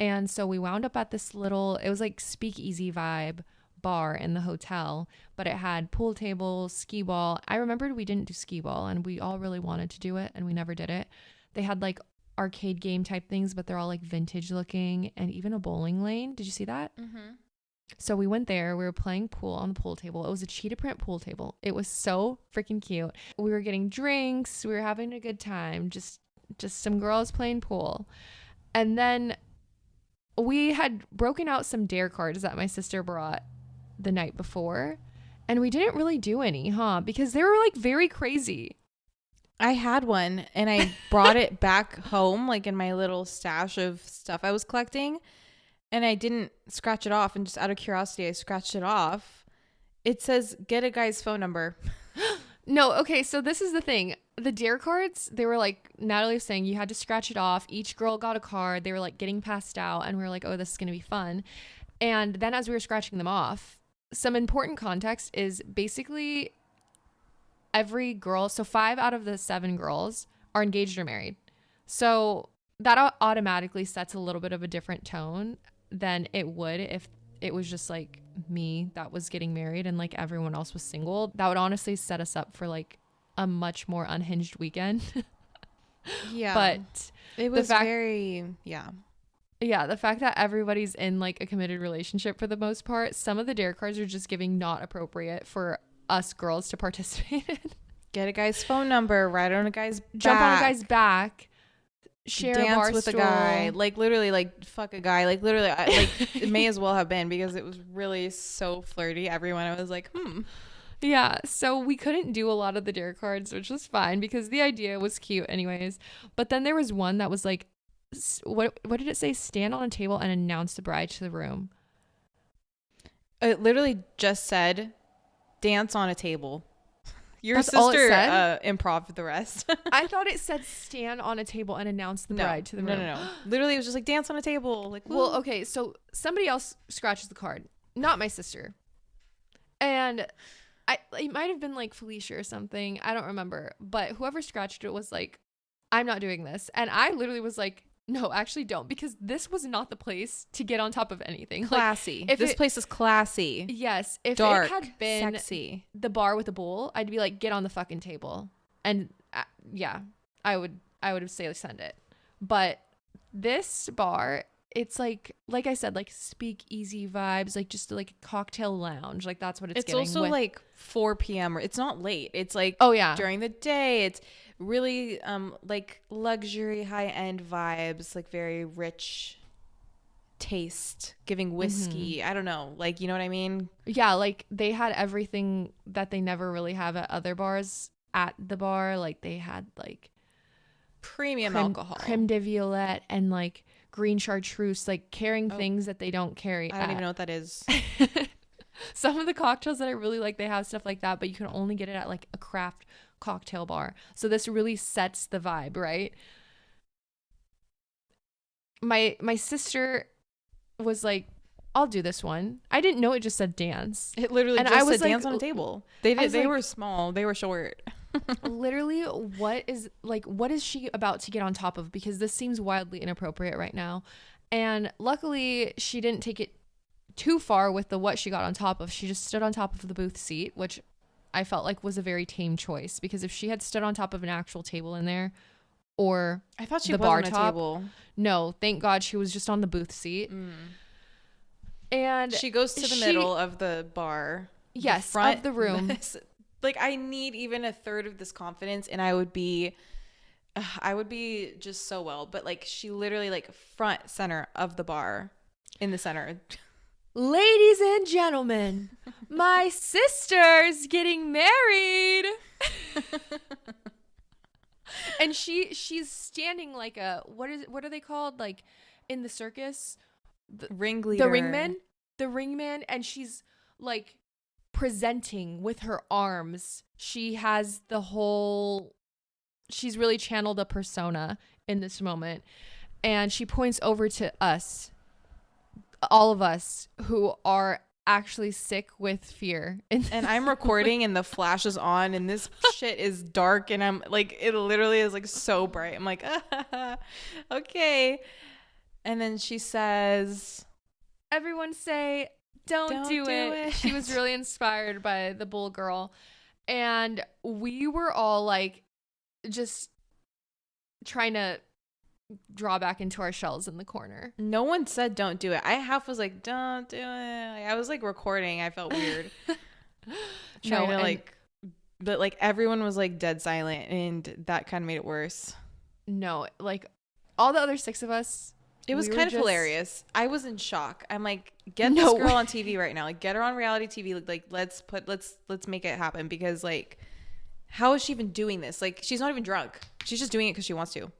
And so we wound up at this little, it was like speakeasy vibe bar in the hotel, but it had pool tables, skee ball. I remembered we didn't do skee ball, and we all really wanted to do it and we never did it. They had like arcade game type things, but they're all like vintage looking, and even a bowling lane. Did you see that? So we went there. We were playing pool on the pool table. It was a cheetah print pool table. It was so freaking cute. We were getting drinks. We were having a good time. Just some girls playing pool. And then we had broken out some dare cards that my sister brought the night before. And we didn't really do any, because they were like very crazy. I had one, and I brought it back home, like in my little stash of stuff I was collecting. And I didn't scratch it off, and just out of curiosity, I scratched it off. It says, get a guy's phone number. No, okay, so this is the thing. The dare cards, they were like, Natalie was saying you had to scratch it off. Each girl got a card. They were like getting passed out, and we were like, oh, this is going to be fun. And then as we were scratching them off, some important context is basically every girl, so 5 out of the 7 girls are engaged or married. So that automatically sets a little bit of a different tone than it would if it was just like me that was getting married and like everyone else was single. That would honestly set us up for like a much more unhinged weekend. Yeah. But it was the fact that everybody's in like a committed relationship for the most part, some of the dare cards are just giving not appropriate for us girls to participate in. Get a guy's phone number, ride on a guy's back. Jump on a guy's back. Share dance a bar with stool. a guy, like literally, like fuck a guy, like literally, like it may as well have been, because it was really so flirty. Everyone, I was like, Yeah, so we couldn't do a lot of the dare cards, which was fine because the idea was cute anyways. But then there was one that was like, what did it say? Stand on a table and announce the bride to the room. It literally just said, dance on a table. Your That's all it sister said? Improv the rest. I thought it said stand on a table and announce the bride to the room. No. Literally, it was just like dance on a table. Like, woo. Well, okay, so somebody else scratches the card, not my sister. And it might have been like Felicia or something. I don't remember. But whoever scratched it was like, I'm not doing this. And I literally was like, No, actually don't, because this was not the place to get on top of anything. Classy. If this it- place is classy. Yes. If Dark, it had been sexy. the bar with a bowl, I'd be like, get on the fucking table. And yeah, I would say send it. But this bar, it's like I said, like speakeasy vibes, like just like a cocktail lounge. Like that's what it's giving. Also like 4 p.m. It's not late. It's like oh yeah, during the day. It's really like luxury, high end vibes, like very rich taste, giving whiskey. I don't know, like, you know what I mean? Yeah, like they had everything that they never really have at other bars at the bar. Like they had like Premium alcohol, creme de violette, and like green chartreuse, like carrying things that they don't carry. I don't even know what that is. Some of the cocktails that I really like, they have stuff like that, but you can only get it at like a craft cocktail bar. So this really sets the vibe, right? My sister was like, I'll do this one. I didn't know it just said dance. It literally and just I was said like, dance on a table. They like, were small. They were short. Literally, what is she about to get on top of? Because this seems wildly inappropriate right now. And luckily, she didn't take it too far with the what she got on top of. She just stood on top of the booth seat, which I felt like was a very tame choice, because if she had stood on top of an actual table in there, or I thought she the was bar on a top, table. No, thank God she was just on the booth seat. And she goes to the middle of the bar. Yes, the front of the room. Like, I need even a third of this confidence and I would be just so well. But like, she literally like front center of the bar, in the center. Ladies and gentlemen, my sister's getting married. And she's standing like a, what are they called, like in the circus? The ringman, and she's like presenting with her arms. She's really channeled a persona in this moment, and she points over to us, all of us who are actually sick with fear. And I'm recording and the flash is on and this shit is dark and I'm like, it literally is like so bright. I'm like, okay. And then she says, everyone say, don't do it. She was really inspired by the bull girl. And we were all like, just trying to draw back into our shells in the corner. No one said don't do it. I half was like, don't do it. I was like recording. I felt weird. But like everyone was like dead silent and that kind of made it worse. No, like all the other 6 of us. It was kind of hilarious. I was in shock. I'm like, get this girl on TV right now. Like, get her on reality TV. Like, let's make it happen, because like, how is she even doing this? Like, she's not even drunk. She's just doing it because she wants to.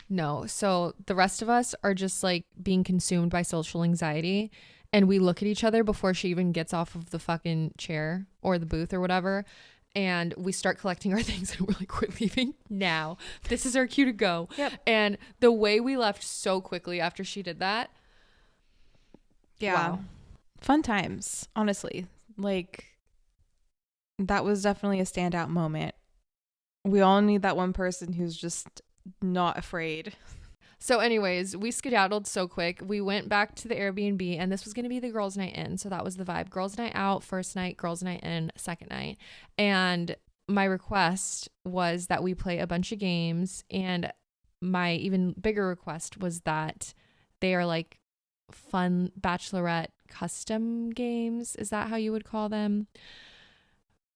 No. So the rest of us are just like being consumed by social anxiety, and we look at each other before she even gets off of the fucking chair or the booth or whatever, and we start collecting our things and we're like, we're leaving now. This is our cue to go. Yep. And the way we left so quickly after she did that. Yeah. Wow. Fun times, honestly. Like, that was definitely a standout moment. We all need that one person who's just not afraid. So anyways, we skedaddled so quick. We went back to the Airbnb, and this was going to be the girls' night in. So that was the vibe. Girls' night out, first night, girls' night in, second night. And my request was that we play a bunch of games. And my even bigger request was that they are like fun bachelorette custom games. Is that how you would call them?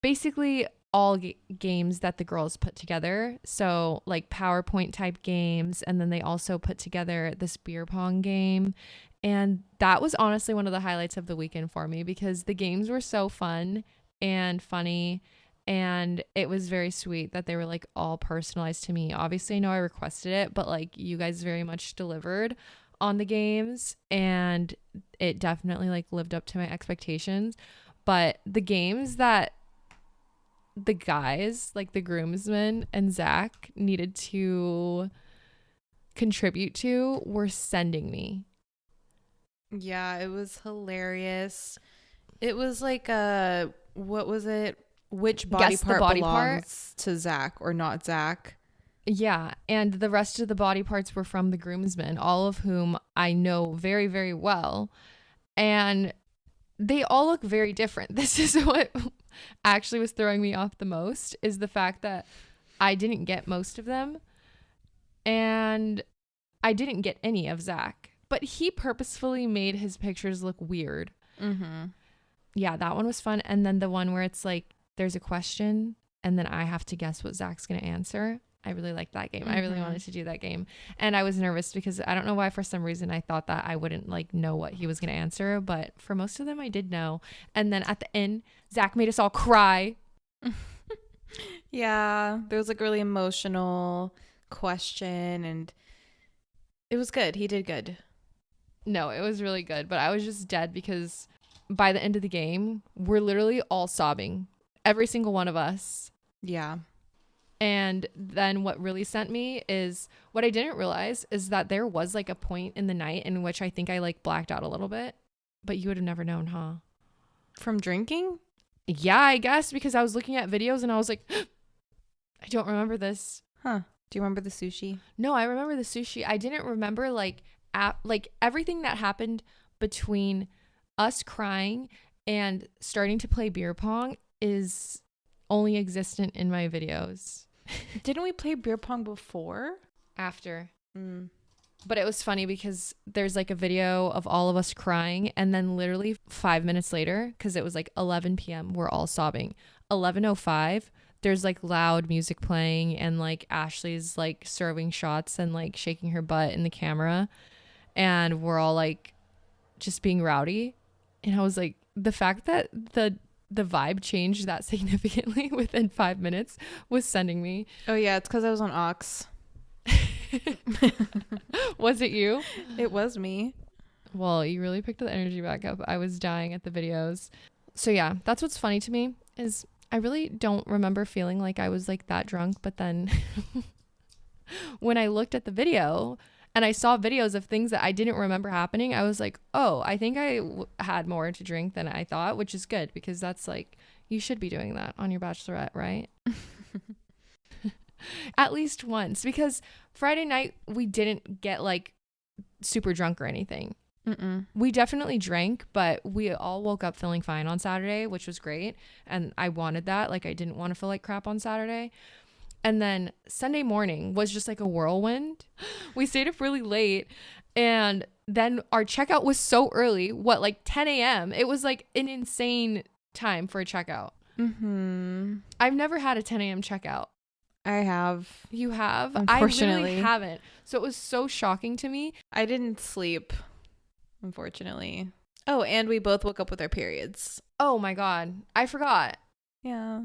Basically all games that the girls put together. So like PowerPoint type games. And then they also put together this beer pong game. And that was honestly one of the highlights of the weekend for me, because the games were so fun and funny. And it was very sweet that they were like all personalized to me. Obviously, I know I requested it, but like you guys very much delivered on the games, and it definitely like lived up to my expectations. But the games that the guys, like the groomsmen and Zach, needed to contribute to were sending me. Yeah, it was hilarious. It was like what was it? Which body Guess the part body belongs to Zach or not Zach? Yeah, and the rest of the body parts were from the groomsmen, all of whom I know very, very well. And they all look very different. This is what actually was throwing me off the most, is the fact that I didn't get most of them and I didn't get any of Zach. But he purposefully made his pictures look weird. Mm-hmm. Yeah, that one was fun. And then the one where it's like there's a question and then I have to guess what Zach's going to answer. I really liked that game. I really wanted to do that game. And I was nervous because I don't know why, for some reason, I thought that I wouldn't like know what he was going to answer. But for most of them, I did know. And then at the end, Zach made us all cry. Yeah, there was like a really emotional question and it was good. He did good. No, it was really good. But I was just dead because by the end of the game, we're literally all sobbing. Every single one of us. Yeah. And then what really sent me is what I didn't realize is that there was like a point in the night in which I think I like blacked out a little bit, but you would have never known, huh? From drinking? Yeah, I guess because I was looking at videos and I was like, I don't remember this. Huh. Do you remember the sushi? No, I remember the sushi. I didn't remember like everything that happened between us crying and starting to play beer pong is only existent in my videos. Didn't we play beer pong before? After. But it was funny because there's like a video of all of us crying and then literally 5 minutes later, because it was like 11 p.m., we're all sobbing. 11:05, there's like loud music playing and like Ashley's like serving shots and like shaking her butt in the camera. And we're all like just being rowdy. And I was like, the fact that the vibe changed that significantly within 5 minutes was sending me. Oh yeah, it's because I was on Ox. Was it you? It was me. Well, you really picked the energy back up. I was dying at the videos. So yeah, that's what's funny to me is I really don't remember feeling like I was like that drunk. But then when I looked at the video and I saw videos of things that I didn't remember happening, I was like, oh, I think I had more to drink than I thought, which is good because that's like, you should be doing that on your bachelorette, right? At least once, because Friday night we didn't get like super drunk or anything. We definitely drank, but we all woke up feeling fine on Saturday, which was great. And I wanted that. Like I didn't want to feel like crap on Saturday. And then Sunday morning was just like a whirlwind. We stayed up really late and then our checkout was so early. What, like 10 a.m.? It was like an insane time for a checkout. I've never had a 10 a.m. checkout. I have. You have? Unfortunately. I literally haven't. So it was so shocking to me. I didn't sleep, unfortunately. Oh, and we both woke up with our periods. Oh my God. I forgot. Yeah.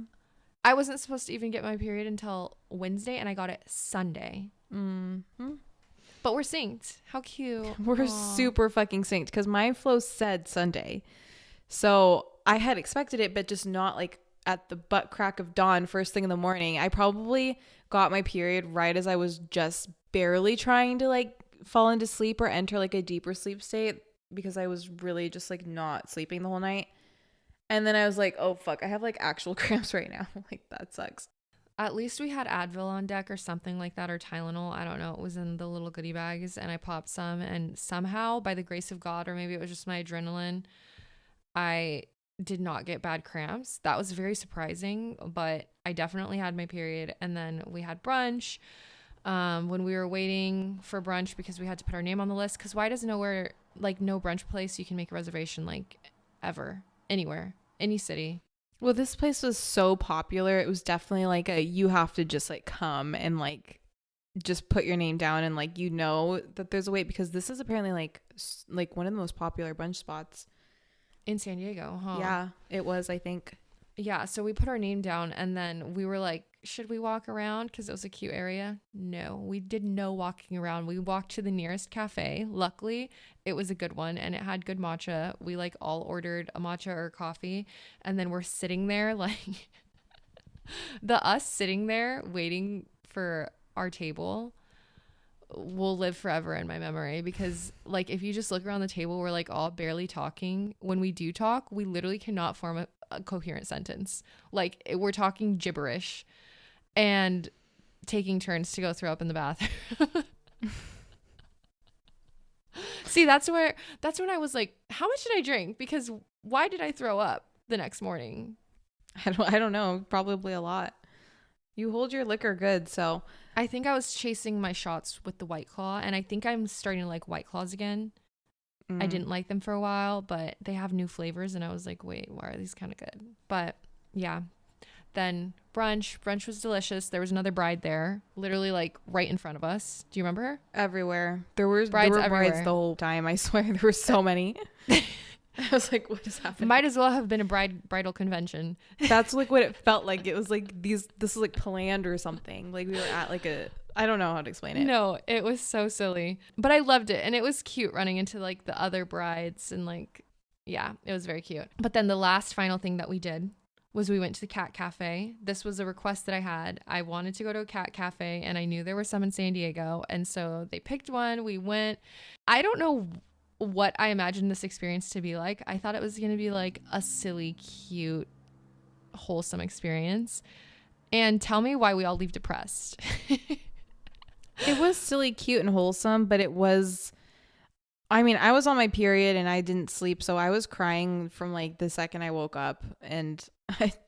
I wasn't supposed to even get my period until Wednesday and I got it Sunday. But we're synced. How cute. We're super fucking synced because my flow said Sunday. So I had expected it, but just not like at the butt crack of dawn, first thing in the morning. I probably got my period right as I was just barely trying to like fall into sleep or enter like a deeper sleep state because I was really just like not sleeping the whole night. And then I was like, oh fuck, I have like actual cramps right now. Like that sucks. At least we had Advil on deck or something like that, or Tylenol. I don't know. It was in the little goodie bags and I popped some and somehow by the grace of God, or maybe it was just my adrenaline, I did not get bad cramps. That was very surprising, but I definitely had my period. And then we had brunch when we were waiting for brunch because we had to put our name on the list. Because why does nowhere, like no brunch place you can make a reservation like ever, anywhere, any city? Well, this place was so popular. It was definitely like you have to just like come and like just put your name down and like you know that there's a wait because this is apparently like one of the most popular brunch spots. In San Diego, huh? Yeah, it was, I think. Yeah, so we put our name down and then we were like, should we walk around? Because it was a cute area. No, we did no walking around. We walked to the nearest cafe. Luckily, it was a good one and it had good matcha. We like all ordered a matcha or coffee. And then we're sitting there like us sitting there waiting for our table will live forever in my memory because like if you just look around the table, we're like all barely talking. When we do talk, we literally cannot form a coherent sentence. Like we're talking gibberish. And taking turns to go throw up in the bathroom. See, that's when I was like, how much did I drink? Because why did I throw up the next morning? I don't know. Probably a lot. You hold your liquor good, so. I think I was chasing my shots with the White Claw, and I think I'm starting to like White Claws again. I didn't like them for a while, but they have new flavors, and I was like, wait, why are these kind of good? But yeah. Then brunch was delicious. There was another bride there, literally like right in front of us. Do you remember her? Everywhere. There were everywhere. brides the whole time. I swear there were so many. I was like, what is happening? Might as well have been a bridal convention. That's like what it felt like. It was like this was like planned or something. Like we were at like I don't know how to explain it. No, it was so silly. But I loved it. And it was cute running into like the other brides and like, yeah, it was very cute. But then the last final thing that we did was we went to the cat cafe. This was a request that I had. I wanted to go to a cat cafe and I knew there were some in San Diego. And so they picked one. We went. I don't know what I imagined this experience to be like. I thought it was going to be like a silly, cute, wholesome experience. And tell me why we all leave depressed. It was silly, cute, and wholesome, but it was, I mean, I was on my period and I didn't sleep, so I was crying from like the second I woke up, and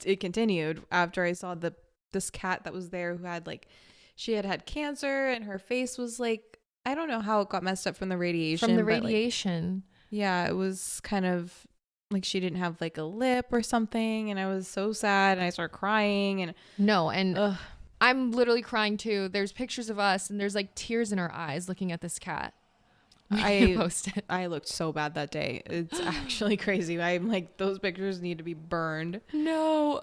it continued after I saw this cat that was there who had like, she had cancer and her face was like, I don't know how it got messed up from the radiation. From the but, radiation. like, yeah, it was kind of like she didn't have like a lip or something, and I was so sad and I started crying and ugh. I'm literally crying too. There's pictures of us and there's like tears in our eyes looking at this cat. I posted. I looked so bad that day. It's actually crazy. I'm like, those pictures need to be burned. No,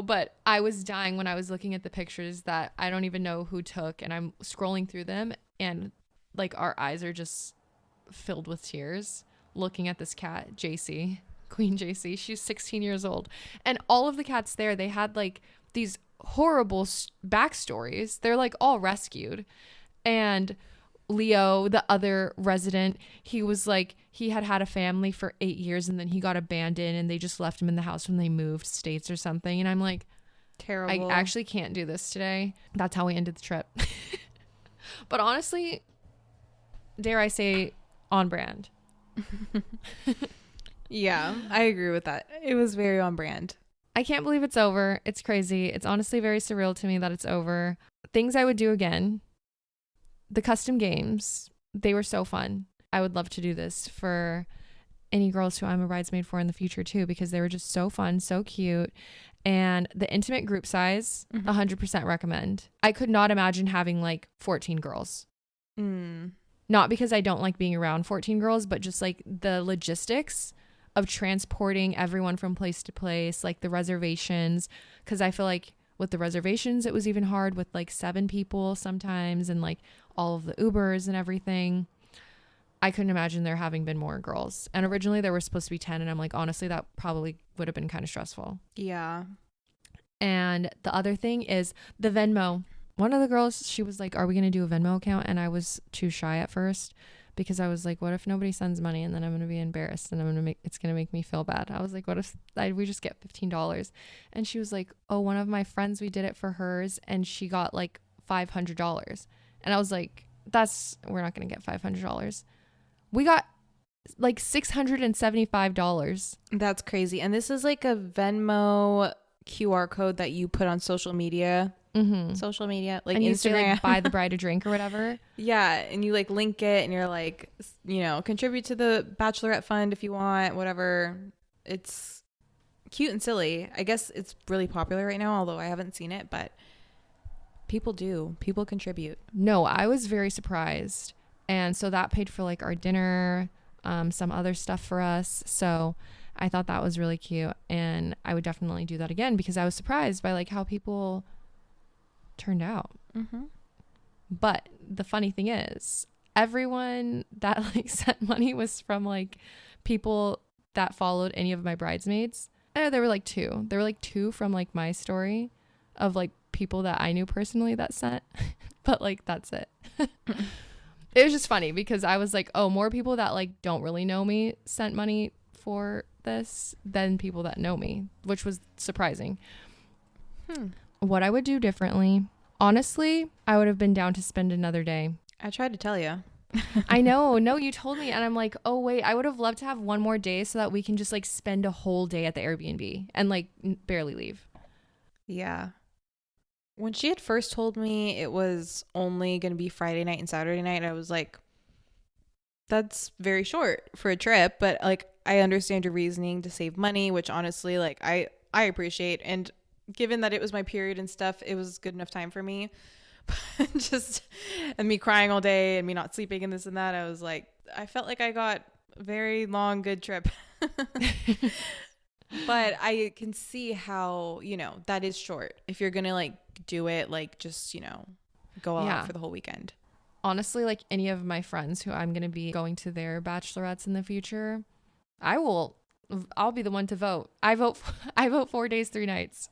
but I was dying when I was looking at the pictures that I don't even know who took, and I'm scrolling through them and like our eyes are just filled with tears looking at this cat, JC, Queen JC. She's 16 years old. And all of the cats there, they had like these horrible backstories. They're like all rescued. And Leo, the other resident, he was like, he had a family for 8 years and then he got abandoned and they just left him in the house when they moved states or something. And I'm like, terrible. I actually can't do this today. That's how we ended the trip. But honestly, dare I say, on brand. Yeah, I agree with that. It was very on brand. I can't believe it's over. It's crazy. It's honestly very surreal to me that it's over. Things I would do again. The custom games, they were so fun. I would love to do this for any girls who I'm a bridesmaid for in the future too, because they were just so fun, so cute. And the intimate group size, 100% recommend. I could not imagine having like 14 girls. Not because I don't like being around 14 girls, but just like the logistics of transporting everyone from place to place, like the reservations. Because I feel like with the reservations, it was even hard with like 7 people sometimes and like all of the Ubers and everything. I couldn't imagine there having been more girls. And originally there were supposed to be 10. And I'm like, honestly, that probably would have been kind of stressful. Yeah. And the other thing is the Venmo. One of the girls, she was like, are we going to do a Venmo account? And I was too shy at first because I was like, what if nobody sends money and then I'm going to be embarrassed and it's going to make me feel bad. I was like, what if we just get $15? And she was like, oh, one of my friends, we did it for hers and she got like $500. And I was like, we're not going to get $500. We got like $675. That's crazy. And this is like a Venmo QR code that you put on social media. Social media, like and you Instagram. say, like, buy the bride a drink or whatever. Yeah, and you like link it and you're like, you know, contribute to the bachelorette fund if you want, whatever. It's cute and silly. I guess it's really popular right now, although I haven't seen it, but people contribute. No, I was very surprised. And so that paid for like our dinner, some other stuff for us. So I thought that was really cute. And I would definitely do that again because I was surprised by like how people turned out. But the funny thing is, everyone that like sent money was from like people that followed any of my bridesmaids. There were like 2. There were like 2 from like my story of like people that I knew personally that sent. But like that's it. It was just funny because I was like, oh, more people that like don't really know me sent money for this than people that know me, which was surprising. What I would do differently, Honestly, I would have been down to spend another day. I tried to tell you. I know. No, you told me. And I'm like, oh, wait, I would have loved to have one more day so that we can just like spend a whole day at the Airbnb and like barely leave. Yeah. When she had first told me it was only going to be Friday night and Saturday night, I was like, that's very short for a trip. But like, I understand your reasoning to save money, which honestly, like, I appreciate. And given that it was my period and stuff, it was good enough time for me. Just, and me crying all day and me not sleeping and this and that, I was like, I felt like I got a very long, good trip. But I can see how, that is short. If you're going to like do it, like just, go all out for the whole weekend. Honestly, like any of my friends who I'm going to be going to their bachelorettes in the future, I'll be the one to vote. I vote 4 days, 3 nights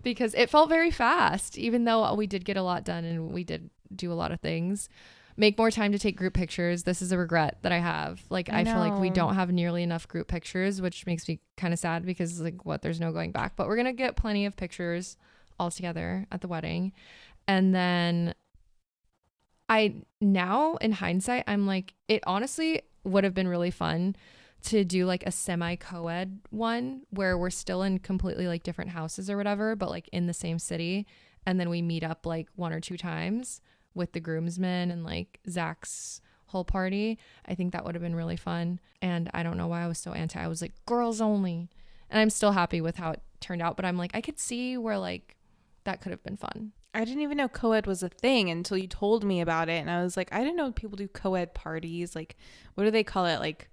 because it felt very fast, even though we did get a lot done and we did do a lot of things. Make more time to take group pictures. This is a regret that I have. Like, I feel like we don't have nearly enough group pictures, which makes me kind of sad because like there's no going back, but we're going to get plenty of pictures all together at the wedding. And then now in hindsight, I'm like, it honestly would have been really fun to do like a semi-co-ed one where we're still in completely like different houses or whatever, but like in the same city. And then we meet up like 1 or 2 times with the groomsmen and like Zach's whole party. I think that would have been really fun. And I don't know why I was so anti. I was like, girls only. And I'm still happy with how it turned out. But I'm like, I could see where like that could have been fun. I didn't even know co-ed was a thing until you told me about it. And I was like, I didn't know people do co-ed parties. Like, what do they call it? Like,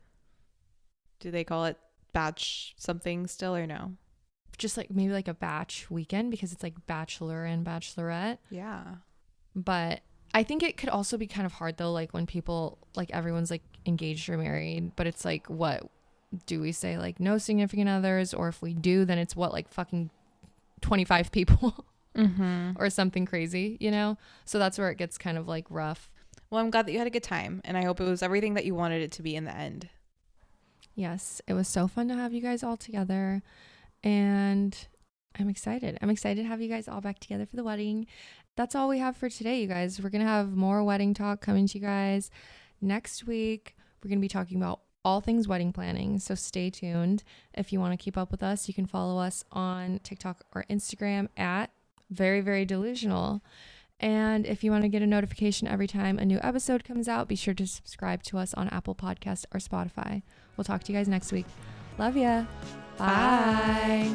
do they call it batch something still or no? Just like maybe like a batch weekend because it's like bachelor and bachelorette. Yeah. But I think it could also be kind of hard though, like when people, like everyone's like engaged or married, but it's like, what do we say? Like no significant others, or if we do, then it's what, like fucking 25 people or something crazy, So that's where it gets kind of like rough. Well, I'm glad that you had a good time, and I hope it was everything that you wanted it to be in the end. Yes, it was so fun to have you guys all together, and I'm excited. I'm excited to have you guys all back together for the wedding. That's all we have for today, you guys. We're going to have more wedding talk coming to you guys next week. We're going to be talking about all things wedding planning, so stay tuned. If you want to keep up with us, you can follow us on TikTok or Instagram at Very, Very Delusional. And if you want to get a notification every time a new episode comes out, be sure to subscribe to us on Apple Podcasts or Spotify. We'll talk to you guys next week. Love ya. Bye.